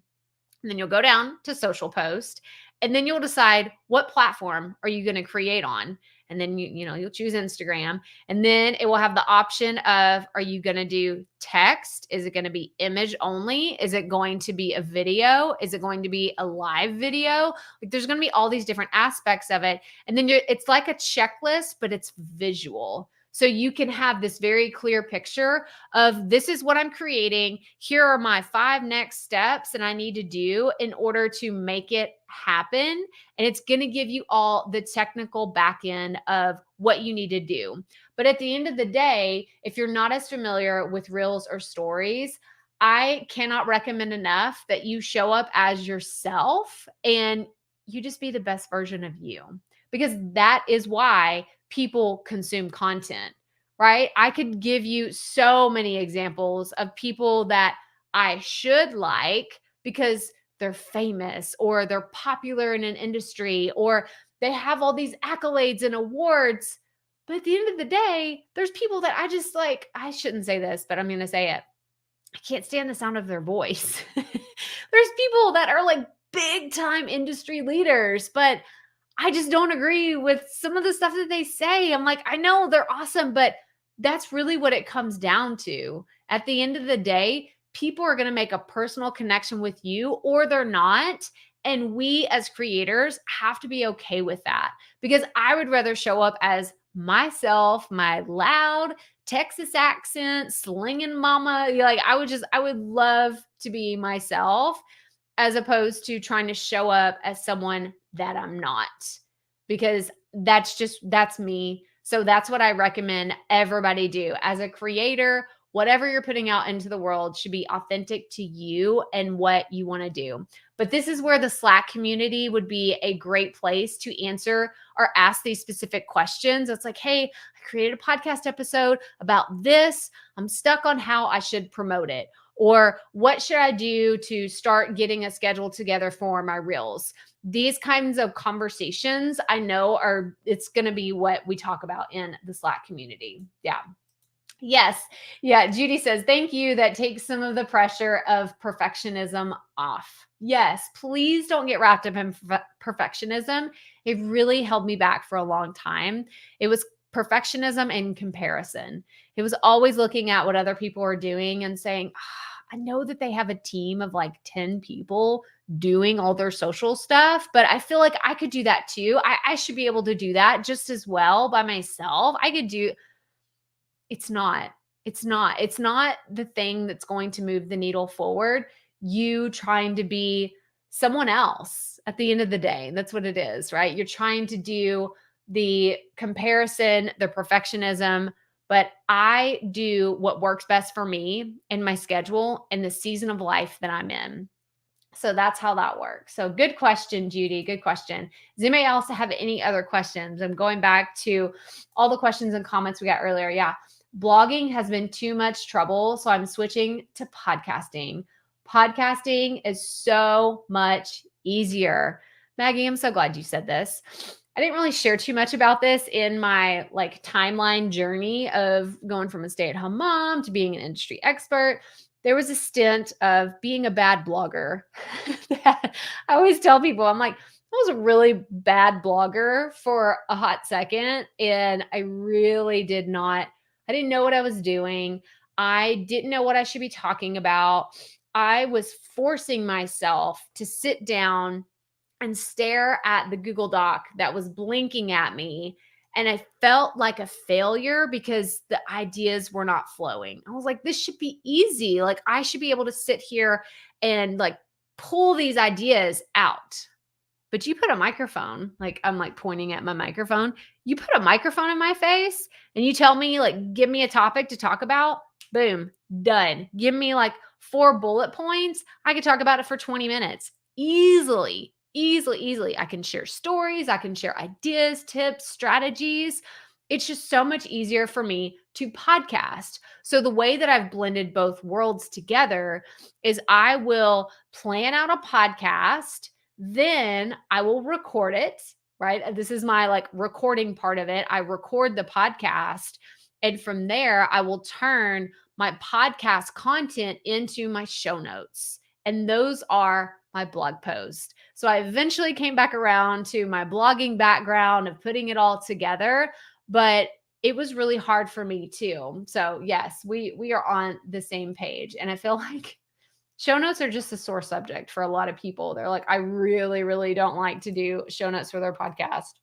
And then you'll go down to social post, and then you'll decide what platform are you going to create on. And then you'll choose Instagram, and then it will have the option of, are you going to do text? Is it going to be image only? Is it going to be a video? Is it going to be a live video? Like, there's going to be all these different aspects of it. And then it's like a checklist, but it's visual. So you can have this very clear picture of this is what I'm creating. Here are my 5 next steps that I need to do in order to make it happen. And it's going to give you all the technical back end of what you need to do. But at the end of the day, if you're not as familiar with reels or stories, I cannot recommend enough that you show up as yourself and you just be the best version of you, because that is why people consume content, right? I could give you so many examples of people that I should like because they're famous or they're popular in an industry or they have all these accolades and awards. But at the end of the day, there's people that I just like, I shouldn't say this, but I'm going to say it. I can't stand the sound of their voice. There's people that are like big time industry leaders, but I just don't agree with some of the stuff that they say. I'm like, I know they're awesome, but that's really what it comes down to. At the end of the day, people are going to make a personal connection with you or they're not. And we as creators have to be okay with that, because I would rather show up as myself, my loud Texas accent, slinging mama. Like I would love to be myself as opposed to trying to show up as someone that I'm not, because that's me. So that's what I recommend everybody do. As a creator, whatever you're putting out into the world should be authentic to you and what you want to do. But this is where the Slack community would be a great place to answer or ask these specific questions. It's like, hey, I created a podcast episode about this. I'm stuck on how I should promote it. Or what should I do to start getting a schedule together for my reels? These kinds of conversations I know it's going to be what we talk about in the Slack community. Yeah. Yes. Yeah. Judy says, thank you. That takes some of the pressure of perfectionism off. Yes. Please don't get wrapped up in perfectionism. It really held me back for a long time. It was perfectionism and comparison. It was always looking at what other people are doing and saying, I know that they have a team of like 10 people doing all their social stuff, but I feel like I could do that too. I should be able to do that just as well by myself. It's not. It's not the thing that's going to move the needle forward. You trying to be someone else at the end of the day. That's what it is, right? You're trying to do the comparison, the perfectionism, but I do what works best for me and my schedule and the season of life that I'm in. So that's how that works. So good question, Judy. Good question. Does anybody else have any other questions? I'm going back to all the questions and comments we got earlier. Yeah. Blogging has been too much trouble, so I'm switching to podcasting. Podcasting is so much easier. Maggie, I'm so glad you said this. I didn't really share too much about this in my like timeline journey of going from a stay-at-home mom to being an industry expert. There was a stint of being a bad blogger. That I always tell people, I'm like, I was a really bad blogger for a hot second. And I really I didn't know what I was doing. I didn't know what I should be talking about. I was forcing myself to sit down and stare at the Google Doc that was blinking at me. And I felt like a failure because the ideas were not flowing. I was like, this should be easy. Like, I should be able to sit here and like pull these ideas out. But you put a microphone, like I'm like pointing at my microphone. You put a microphone in my face and you tell me, like, give me a topic to talk about. Boom, done. Give me like 4 bullet points. I could talk about it for 20 minutes easily. Easily. I can share stories. I can share ideas, tips, strategies. It's just so much easier for me to podcast. So the way that I've blended both worlds together is I will plan out a podcast, then I will record it, right? This is my like recording part of it. I record the podcast. And from there, I will turn my podcast content into my show notes. And those are my blog post. So I eventually came back around to my blogging background of putting it all together, but it was really hard for me too. So yes, we are on the same page. And I feel like show notes are just a sore subject for a lot of people. They're like, I really, really don't like to do show notes for their podcast.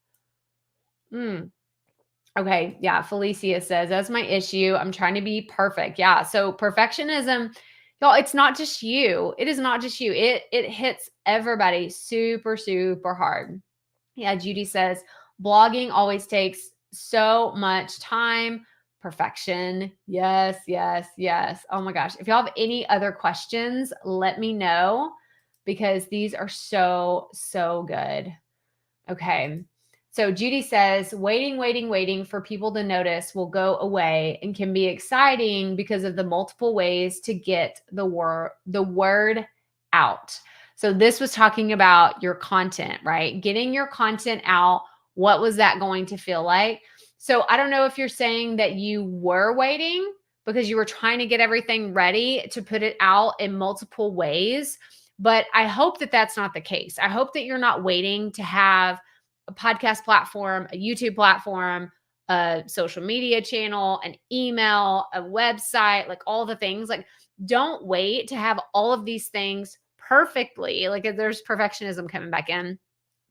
Okay. Yeah. Felicia says, that's my issue. I'm trying to be perfect. Yeah. So perfectionism, y'all, it's not just you. It is not just you. It hits everybody super, super hard. Yeah, Judy says, blogging always takes so much time. Perfection. Yes, yes, yes. Oh my gosh. If y'all have any other questions, let me know because these are so, so good. Okay. So Judy says, waiting for people to notice will go away and can be exciting because of the multiple ways to get the word out. So this was talking about your content, right? Getting your content out. What was that going to feel like? So I don't know if you're saying that you were waiting because you were trying to get everything ready to put it out in multiple ways. But I hope that that's not the case. I hope that you're not waiting to have a podcast platform, a YouTube platform, a social media channel, an email, a website, like all the things. Like, don't wait to have all of these things perfectly. Like, if there's perfectionism coming back in,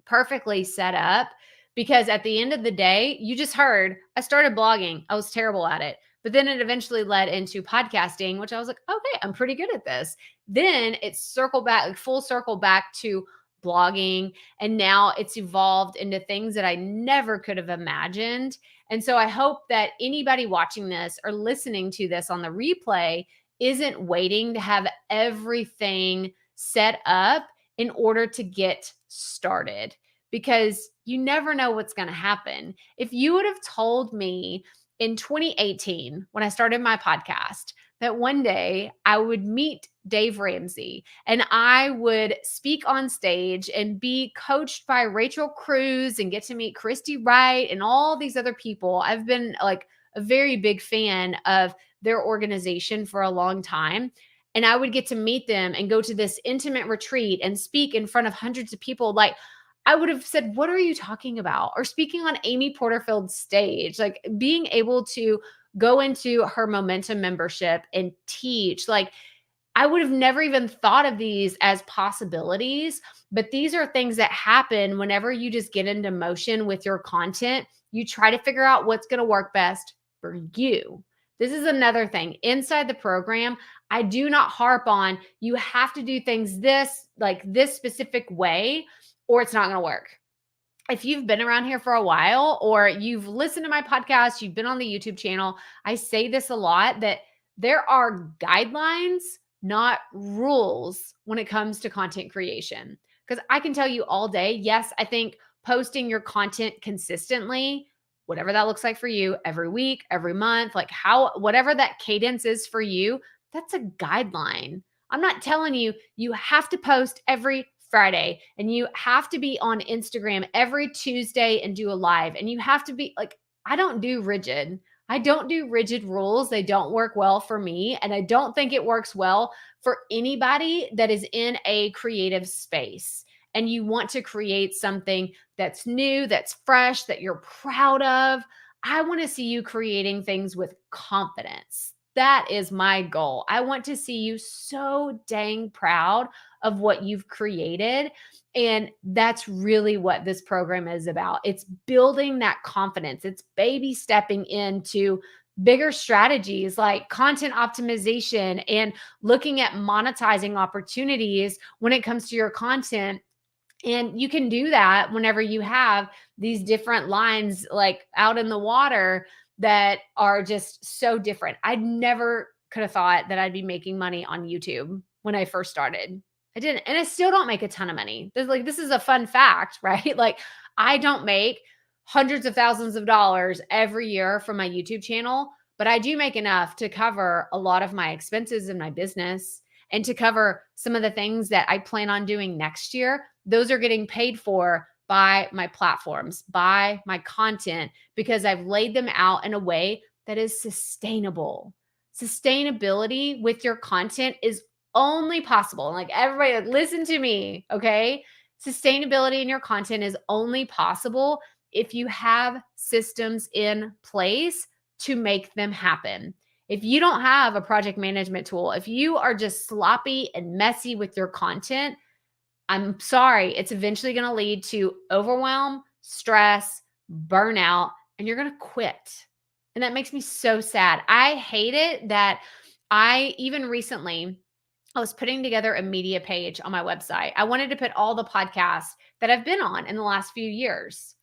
perfectly set up, because at the end of the day, you just heard I started blogging. I was terrible at it. But then it eventually led into podcasting, which I was like, okay, I'm pretty good at this. Then it's circle back, like full circle back to blogging. And now it's evolved into things that I never could have imagined. And so I hope that anybody watching this or listening to this on the replay isn't waiting to have everything set up in order to get started, because you never know what's going to happen. If you would have told me in 2018, when I started my podcast, that one day I would meet Dave Ramsey and I would speak on stage and be coached by Rachel Cruz and get to meet Christy Wright and all these other people. I've been like a very big fan of their organization for a long time. And I would get to meet them and go to this intimate retreat and speak in front of hundreds of people. Like, I would have said, what are you talking about? Or speaking on Amy Porterfield's stage, like being able to go into her Momentum membership and teach, like I would have never even thought of these as possibilities, but these are things that happen whenever you just get into motion with your content. You try to figure out what's going to work best for you. This is another thing inside the program. I do not harp on you have to do things this specific way or it's not going to work. If you've been around here for a while or you've listened to my podcast, you've been on the YouTube channel, I say this a lot that there are guidelines, not rules when it comes to content creation. Because I can tell you all day, yes, I think posting your content consistently, whatever that looks like for you, every week, every month, like whatever that cadence is for you, that's a guideline. I'm not telling you you have to post every Friday and you have to be on Instagram every Tuesday and do a live, and you have to be like, I don't do rigid rules. They don't work well for me. And I don't think it works well for anybody that is in a creative space and you want to create something that's new, that's fresh, that you're proud of. I want to see you creating things with confidence. That is my goal. I want to see you so dang proud of what you've created. And that's really what this program is about. It's building that confidence. It's baby stepping into bigger strategies like content optimization and looking at monetizing opportunities when it comes to your content. And you can do that whenever you have these different lines like out in the water that are just so different. I never could have thought that I'd be making money on YouTube when I first started. I didn't. And I still don't make a ton of money. This is a fun fact, right? Like I don't make hundreds of thousands of dollars every year from my YouTube channel, but I do make enough to cover a lot of my expenses in my business and to cover some of the things that I plan on doing next year. Those are getting paid for by my platforms, by my content, because I've laid them out in a way that is sustainable. Sustainability with your content is only possible. Like everybody, listen to me, okay? Sustainability in your content is only possible if you have systems in place to make them happen. If you don't have a project management tool, if you are just sloppy and messy with your content, I'm sorry, it's eventually going to lead to overwhelm, stress, burnout, and you're going to quit. And that makes me so sad. I hate it that I even recently I was putting together a media page on my website. I wanted to put all the podcasts that I've been on in the last few years.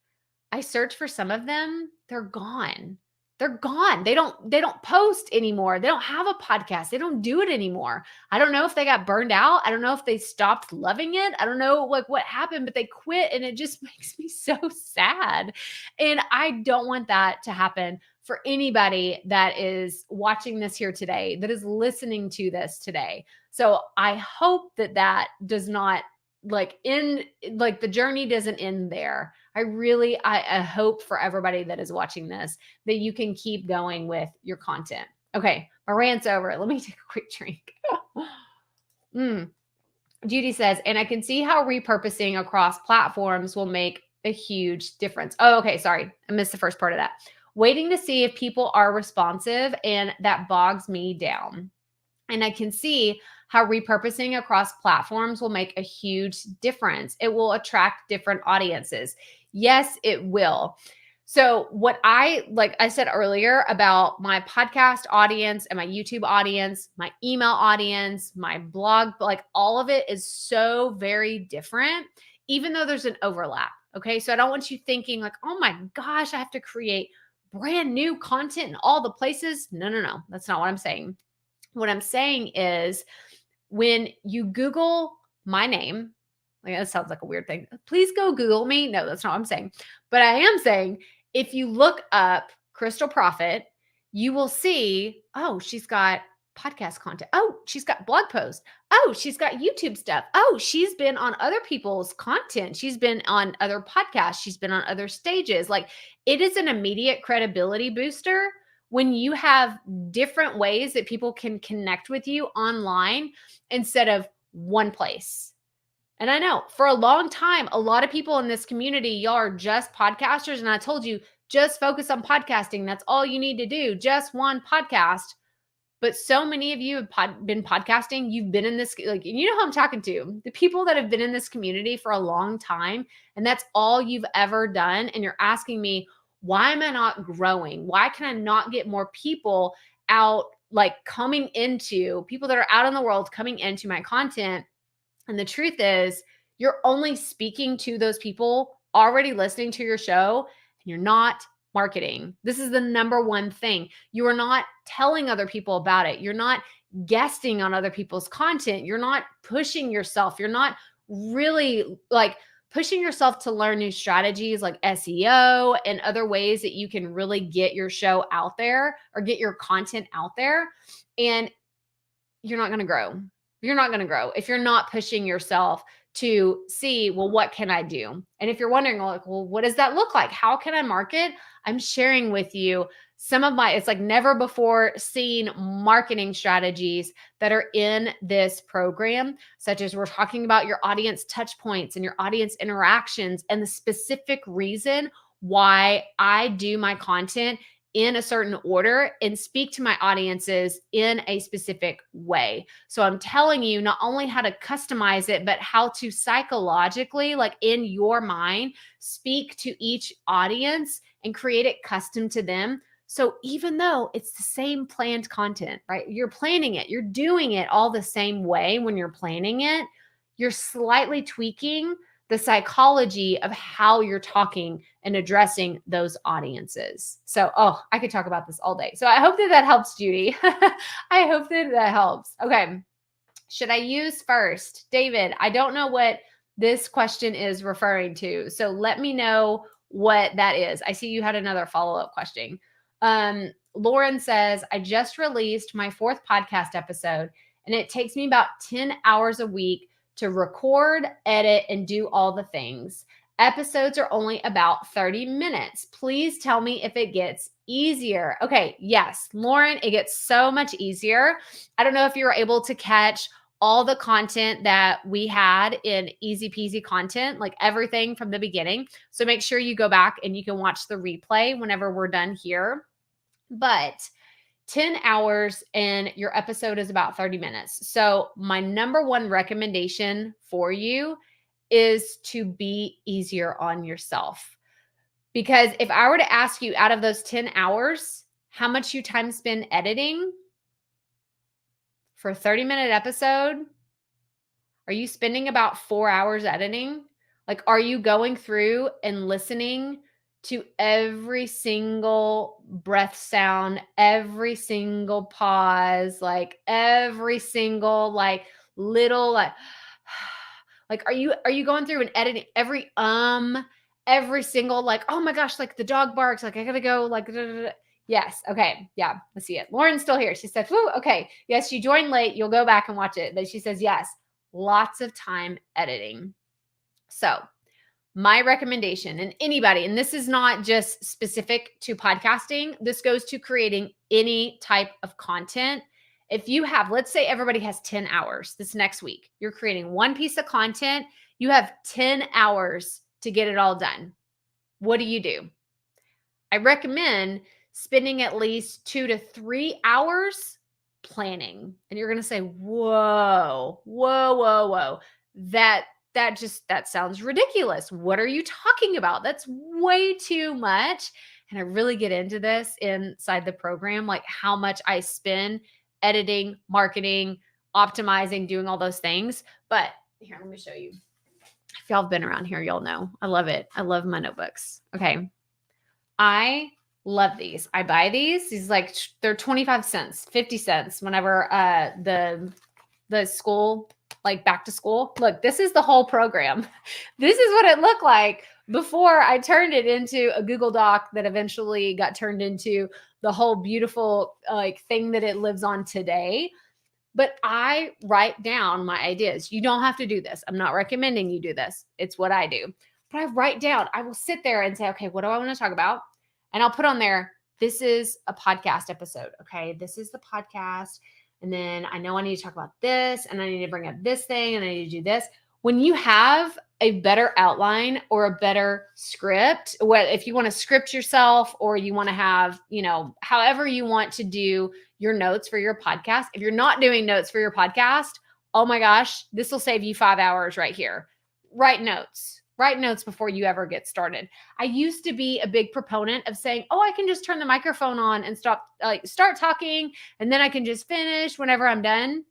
I search for some of them, they're gone. They're gone. They don't post anymore. They don't have a podcast. They don't do it anymore. I don't know if they got burned out. I don't know if they stopped loving it. I don't know like what happened, but they quit and it just makes me so sad. And I don't want that to happen for anybody that is watching this here today, that is listening to this today. So I hope that that does not like end, like the journey doesn't end there. I hope for everybody that is watching this that you can keep going with your content. Okay, my rant's over. Let me take a quick drink. Judy says, and I can see how repurposing across platforms will make a huge difference. Oh, okay. Sorry. I missed the first part of that. Waiting to see if people are responsive, and that bogs me down. And I can see how repurposing across platforms will make a huge difference. It will attract different audiences. Yes, it will. So what like I said earlier about my podcast audience and my YouTube audience, my email audience, my blog, like all of it is so very different, even though there's an overlap. Okay. So I don't want you thinking like, oh my gosh, I have to create brand new content in all the places. No, no, no. That's not what I'm saying. What I'm saying is when you Google my name, like that sounds like a weird thing. Please go Google me. No, that's not what I'm saying. But I am saying if you look up Crystal Profit, you will see, oh, she's got podcast content. Oh, she's got blog posts. Oh, she's got YouTube stuff. Oh, she's been on other people's content. She's been on other podcasts. She's been on other stages. Like it is an immediate credibility booster when you have different ways that people can connect with you online instead of one place. And I know for a long time, a lot of people in this community, y'all are just podcasters. And I told you, just focus on podcasting. That's all you need to do. Just one podcast. But so many of you have been podcasting. You've been in this, like, you know who I'm talking to, the people that have been in this community for a long time. And that's all you've ever done. And you're asking me, why am I not growing? Why can I not get more people out, like coming into people that are out in the world, coming into my content? And the truth is, you're only speaking to those people already listening to your show, and you're not marketing. This is the number one thing. You are not telling other people about it. You're not guesting on other people's content. You're not pushing yourself. You're not really like pushing yourself to learn new strategies like SEO and other ways that you can really get your show out there or get your content out there. And you're not going to grow. You're not going to grow if you're not pushing yourself to see, well, what can I do? And if you're wondering, like, well, what does that look like? How can I market? I'm sharing with you some of it's like never before seen marketing strategies that are in this program, such as we're talking about your audience touch points and your audience interactions and the specific reason why I do my content in a certain order and speak to my audiences in a specific way. So I'm telling you not only how to customize it, but how to psychologically, like in your mind, speak to each audience and create it custom to them. So even though it's the same planned content, right? You're planning it, you're doing it all the same way when you're planning it, you're slightly tweaking the psychology of how you're talking and addressing those audiences. So, I could talk about this all day. So I hope that helps, Judy. I hope that helps. Okay. Should I use first? David, I don't know what this question is referring to. So let me know what that is. I see you had another follow-up question. Lauren says, I just released my 4th podcast episode, and it takes me about 10 hours a week to record, edit, and do all the things. Episodes are only about 30 minutes. Please tell me if it gets easier. Okay, yes, Lauren, it gets so much easier. I don't know if you were able to catch all the content that we had in Easy-Peasy content, like everything from the beginning. So make sure you go back and you can watch the replay whenever we're done here. But 10 hours and your episode is about 30 minutes. So my number one recommendation for you is to be easier on yourself. Because if I were to ask you out of those 10 hours, how much you time spend editing for a 30-minute episode, are you spending about 4 hours editing? Like, are you going through and listening to every single breath sound, every single pause, like every single little like are you going through and editing every single oh my gosh, like the dog barks, like I gotta go, like da, da, da. Yes. Okay. Yeah. Let's see it. Lauren's still here. She said, whoo, okay. Yes, you joined late. You'll go back and watch it. But she says, yes, lots of time editing. So, my recommendation, and anybody, and this is not just specific to podcasting, this goes to creating any type of content. If you have, let's say everybody has 10 hours this next week, you're creating one piece of content, you have 10 hours to get it all done. What do? I recommend spending at least 2 to 3 hours planning. And you're going to say, whoa, whoa, whoa, whoa. That sounds ridiculous. What are you talking about? That's way too much. And I really get into this inside the program, like how much I spend editing, marketing, optimizing, doing all those things. But here, let me show you. If y'all have been around here, y'all know I love it. I love my notebooks. Okay. I love these. I buy these. These they're 25 cents, 50 cents whenever the school, like back to school. Look, this is the whole program. This is what it looked like before I turned it into a Google Doc that eventually got turned into the whole beautiful thing that it lives on today. But I write down my ideas. You don't have to do this. I'm not recommending you do this. It's what I do. But I write down, I will sit there and say, okay, what do I want to talk about? And I'll put on there, this is a podcast episode. Okay, this is the podcast. And then I know I need to talk about this, and I need to bring up this thing, and I need to do this. When you have a better outline or a better script, if you want to script yourself or you want to have, however you want to do your notes for your podcast. If you're not doing notes for your podcast, oh my gosh, this will save you 5 hours right here. Write notes before you ever get started. I used to be a big proponent of saying, oh, I can just turn the microphone on and start talking, and then I can just finish whenever I'm done.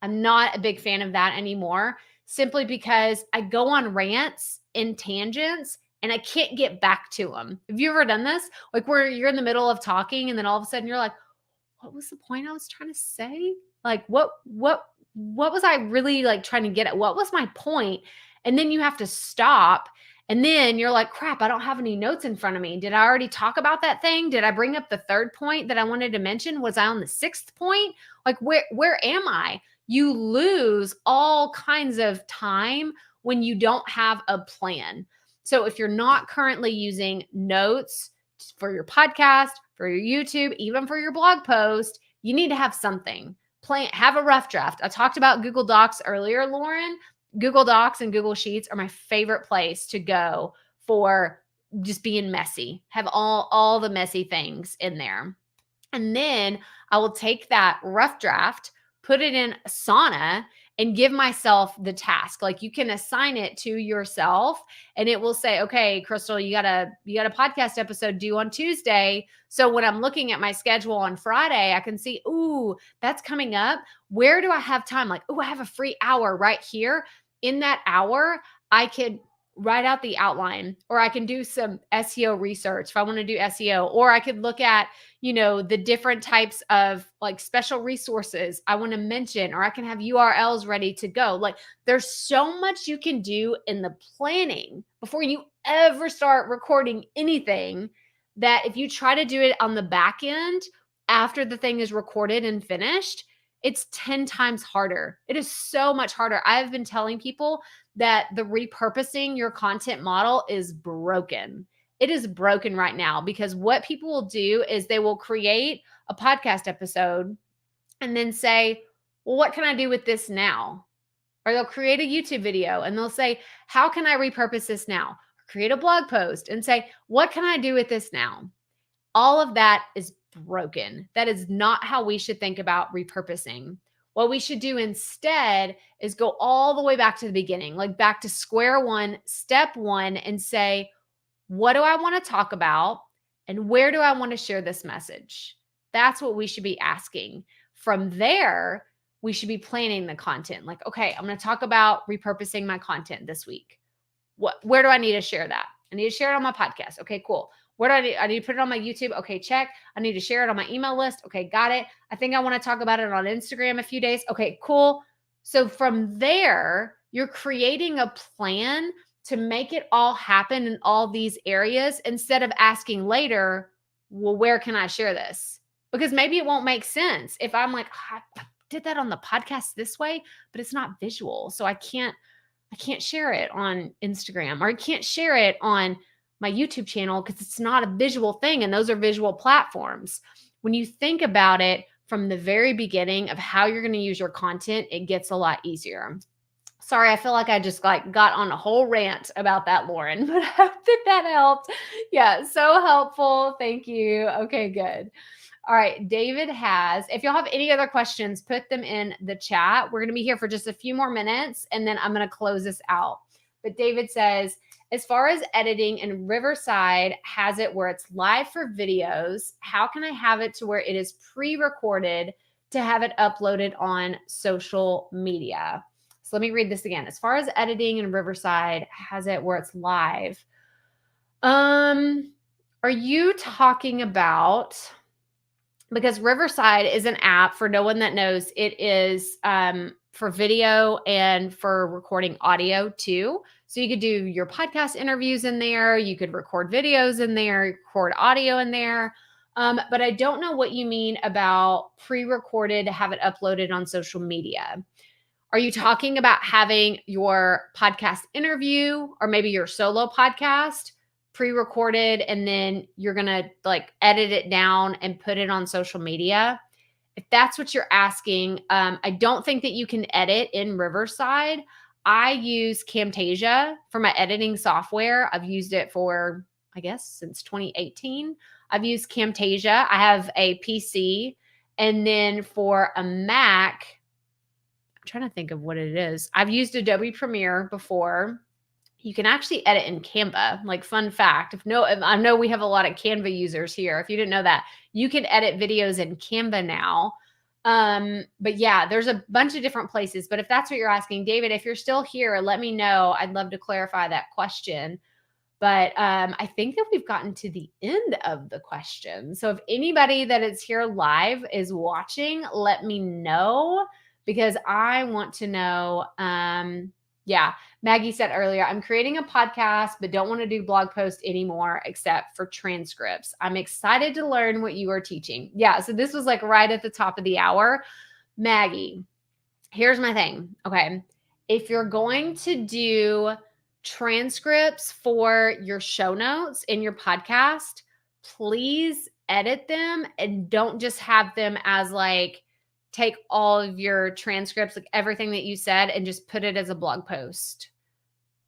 I'm not a big fan of that anymore, simply because I go on rants and tangents and I can't get back to them. Have you ever done this? Like where you're in the middle of talking and then all of a sudden you're like, what was the point I was trying to say? Like what was I really trying to get at? What was my point? And then you have to stop. And then you're like, crap, I don't have any notes in front of me. Did I already talk about that thing? Did I bring up the third point that I wanted to mention? Was I on the sixth point? Like, where am I? You lose all kinds of time when you don't have a plan. So if you're not currently using notes for your podcast, for your YouTube, even for your blog post, you need to have something. Have a rough draft. I talked about Google Docs earlier, Lauren. Google Docs and Google Sheets are my favorite place to go for just being messy. Have all the messy things in there. And then I will take that rough draft, put it in Asana, and give myself the task. Like you can assign it to yourself and it will say, okay, Crystal, you got a podcast episode due on Tuesday. So when I'm looking at my schedule on Friday, I can see, ooh, that's coming up. Where do I have time? Like, ooh, I have a free hour right here. In that hour, I could write out the outline, or I can do some SEO research if I want to do SEO, or I could look at, the different types of special resources I want to mention, or I can have URLs ready to go. Like there's so much you can do in the planning before you ever start recording anything, that if you try to do it on the back end after the thing is recorded and finished, it's 10 times harder. It is so much harder. I've been telling people that the repurposing your content model is broken. It is broken right now, because what people will do is they will create a podcast episode and then say, well, what can I do with this now? Or they'll create a YouTube video and they'll say, how can I repurpose this now? Or create a blog post and say, what can I do with this now? All of that is broken. That is not how we should think about repurposing. What we should do instead is go all the way back to the beginning, like back to square one, step one, and say, What do I want to talk about? And where do I want to share this message? That's what we should be asking. From there, we should be planning the content. Like, okay, I'm going to talk about repurposing my content this week. Where do I need to share that? I need to share it on my podcast. Okay, cool. Where do I need? I need to put it on my YouTube. Okay, check. I need to share it on my email list. Okay, got it. I think I want to talk about it on Instagram a few days. Okay, cool. So from there, you're creating a plan to make it all happen in all these areas instead of asking later, well, where can I share this? Because maybe it won't make sense if I'm like, I did that on the podcast this way, but it's not visual. So I can't share it on Instagram, or I can't share it on my YouTube channel because it's not a visual thing. And those are visual platforms. When you think about it from the very beginning of how you're going to use your content, it gets a lot easier. Sorry, I feel like I just got on a whole rant about that, Lauren, but I hope that helped. Yeah, so helpful. Thank you. Okay, good. All right, David has, if y'all have any other questions, put them in the chat. We're going to be here for just a few more minutes, and then I'm going to close this out. But David says, as far as editing, and Riverside has it where it's live for videos, how can I have it to where it is pre-recorded to have it uploaded on social media? So let me read this again. As far as editing, and Riverside has it where it's live. Are you talking about, because Riverside is an app, for no one that knows, it is for video and for recording audio too. So you could do your podcast interviews in there. You could record videos in there, record audio in there. But I don't know what you mean about pre-recorded to have it uploaded on social media. Are you talking about having your podcast interview or maybe your solo podcast pre-recorded and then you're going to edit it down and put it on social media? If that's what you're asking, I don't think that you can edit in Riverside. I use Camtasia for my editing software. I've used it for, I guess, since 2018. I've used Camtasia. I have a PC. And then for a Mac, I'm trying to think of what it is. I've used Adobe Premiere before. You can actually edit in Canva. Like, fun fact, I know we have a lot of Canva users here. If you didn't know that, you can edit videos in Canva now. But yeah, there's a bunch of different places. But if that's what you're asking, David, if you're still here, let me know. I'd love to clarify that question. But I think that we've gotten to the end of the question. So if anybody that is here live is watching, let me know, because I want to know. Yeah, Maggie said earlier, I'm creating a podcast, but don't want to do blog posts anymore except for transcripts. I'm excited to learn what you are teaching. Yeah, so this was right at the top of the hour. Maggie, here's my thing. Okay, if you're going to do transcripts for your show notes in your podcast, please edit them and don't just have them as take all of your transcripts, everything that you said, and just put it as a blog post.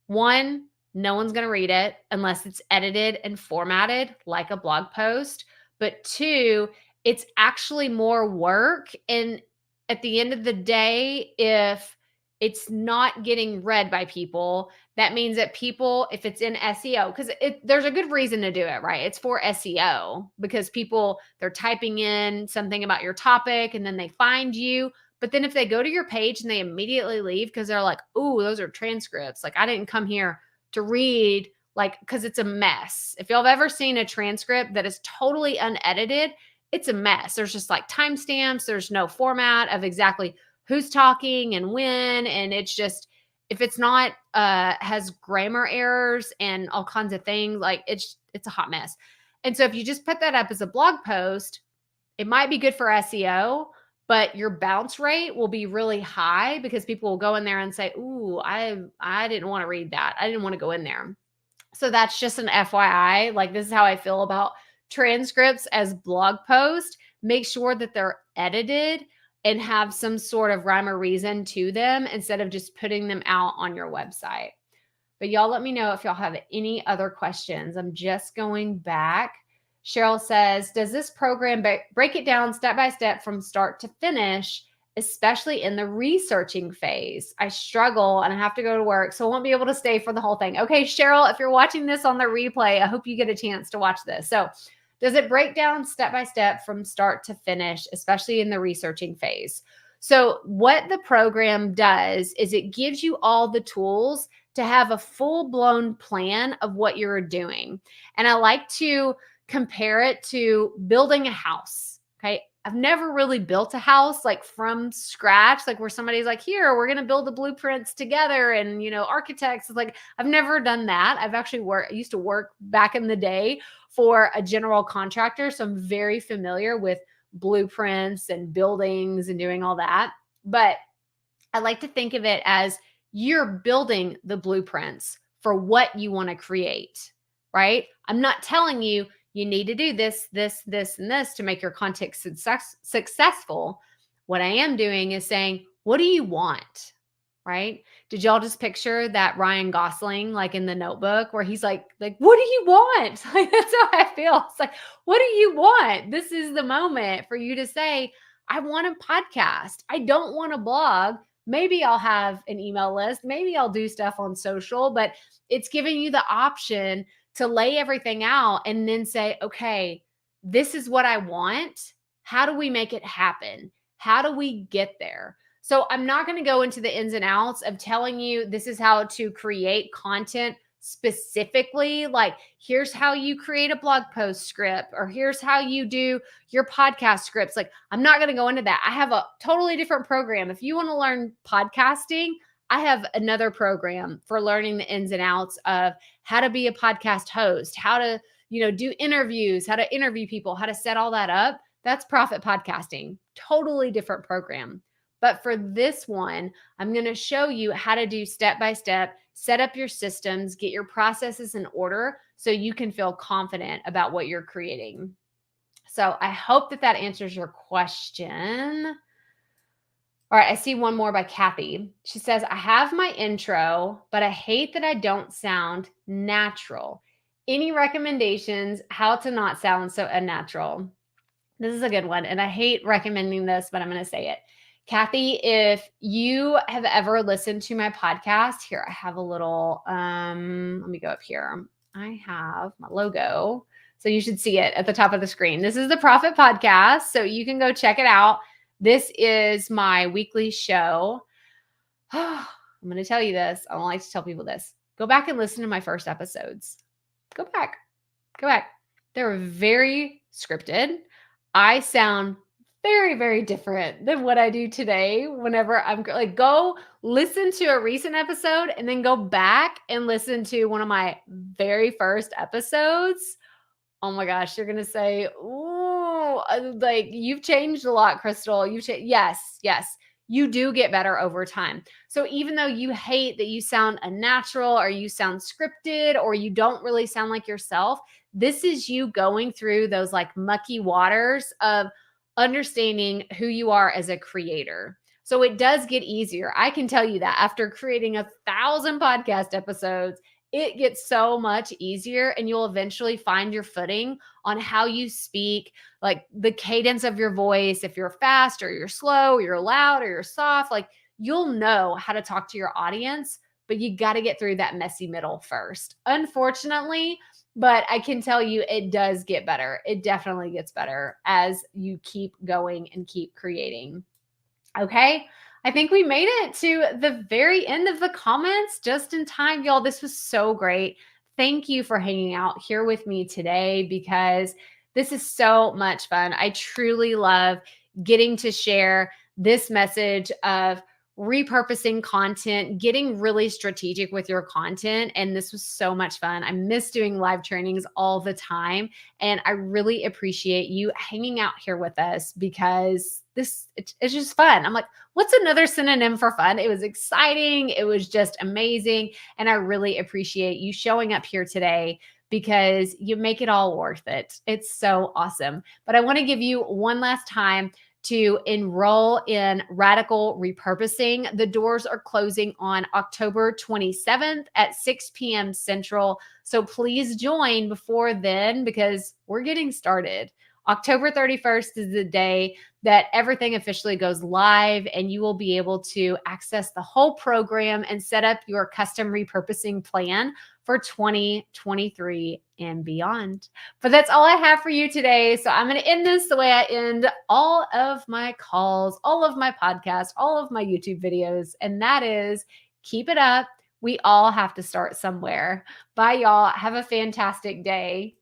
One, no one's going to read it unless it's edited and formatted like a blog post. But two, it's actually more work. And at the end of the day, if it's not getting read by people, that means that people, if it's in SEO, because there's a good reason to do it, right? It's for SEO, because people, they're typing in something about your topic and then they find you. But then if they go to your page and they immediately leave because they're like, "Ooh, those are transcripts. I didn't come here to read," because it's a mess. If y'all have ever seen a transcript that is totally unedited, it's a mess. There's just timestamps. There's no format of exactly who's talking and when. And it's just, if it's not, has grammar errors and all kinds of things, it's a hot mess. And so if you just put that up as a blog post, it might be good for SEO, but your bounce rate will be really high because people will go in there and say, "Ooh, I didn't want to read that. I didn't want to go in there." So that's just an FYI. This is how I feel about transcripts as blog posts. Make sure that they're edited and have some sort of rhyme or reason to them instead of just putting them out on your website. But y'all let me know if y'all have any other questions. I'm just going back. Cheryl says, does this program break it down step by step from start to finish especially in the researching phase. I struggle and I have to go to work, so I won't be able to stay for the whole thing. Okay, Cheryl, if you're watching this on the replay, I hope you get a chance to watch this. So, does it break down step by step from start to finish, especially in the researching phase? So, what the program does is it gives you all the tools to have a full blown plan of what you're doing. And I like to compare it to building a house. Okay. I've never really built a house like from scratch, like where somebody's like, here, we're going to build the blueprints together. And, architects, like, I've never done that. I've actually I used to work back in the day for a general contractor. So I'm very familiar with blueprints and buildings and doing all that. But I like to think of it as you're building the blueprints for what you want to create, right? I'm not telling you need to do this, this, this, and this to make your content successful. What I am doing is saying, what do you want? Right? Did y'all just picture that Ryan Gosling, like in The Notebook, where he's like, what do you want? Like, that's how I feel. It's like, what do you want? This is the moment for you to say, I want a podcast. I don't want a blog. Maybe I'll have an email list. Maybe I'll do stuff on social, but it's giving you the option to lay everything out and then say, okay, this is what I want. How do we make it happen? How do we get there? So I'm not going to go into the ins and outs of telling you this is how to create content specifically. Like, here's how you create a blog post script, or here's how you do your podcast scripts. Like, I'm not going to go into that. I have a totally different program. If you want to learn podcasting, I have another program for learning the ins and outs of how to be a podcast host, how to, do interviews, how to interview people, how to set all that up. That's Profit Podcasting. Totally different program. But for this one, I'm going to show you how to do step by step, set up your systems, get your processes in order so you can feel confident about what you're creating. So I hope that answers your question. All right, I see one more by Kathy. She says, I have my intro, but I hate that I don't sound natural. Any recommendations how to not sound so unnatural? This is a good one, and I hate recommending this, but I'm going to say it. Kathy, if you have ever listened to my podcast, here, I have a little, let me go up here. I have my logo. So you should see it at the top of the screen. This is the Profit Podcast. So you can go check it out. This is my weekly show. I'm going to tell you this. I don't like to tell people this. Go back and listen to my first episodes. Go back. They're very scripted. I sound very, very different than what I do today. Whenever I'm like, go listen to a recent episode and then go back and listen to one of my very first episodes. Oh my gosh, you're going to say, ooh, like, you've changed a lot, Crystal. Yes. You do get better over time. So even though you hate that you sound unnatural or you sound scripted or you don't really sound like yourself, this is you going through those like mucky waters of understanding who you are as a creator. So it does get easier. I can tell you that after creating 1,000 podcast episodes, it gets so much easier, and you'll eventually find your footing on how you speak, like the cadence of your voice. If you're fast or you're slow, or you're loud or you're soft, like, you'll know how to talk to your audience, but you got to get through that messy middle first. Unfortunately, but I can tell you it does get better. It definitely gets better as you keep going and keep creating. Okay. I think we made it to the very end of the comments just in time, y'all. This was so great. Thank you for hanging out here with me today, because this is so much fun. I truly love getting to share this message of repurposing content, getting really strategic with your content. And this was so much fun. I miss doing live trainings all the time. And I really appreciate you hanging out here with us, because it's just fun. I'm like, what's another synonym for fun? It was exciting. It was just amazing. And I really appreciate you showing up here today, because you make it all worth it. It's so awesome. But I want to give you one last time to enroll in Radical Repurposing. The doors are closing on October 27th at 6 p.m. Central. So please join before then, because we're getting started October 31st is the day that everything officially goes live, and you will be able to access the whole program and set up your custom repurposing plan for 2023 and beyond. But that's all I have for you today. So I'm going to end this the way I end all of my calls, all of my podcasts, all of my YouTube videos. And that is, keep it up. We all have to start somewhere. Bye, y'all. Have a fantastic day.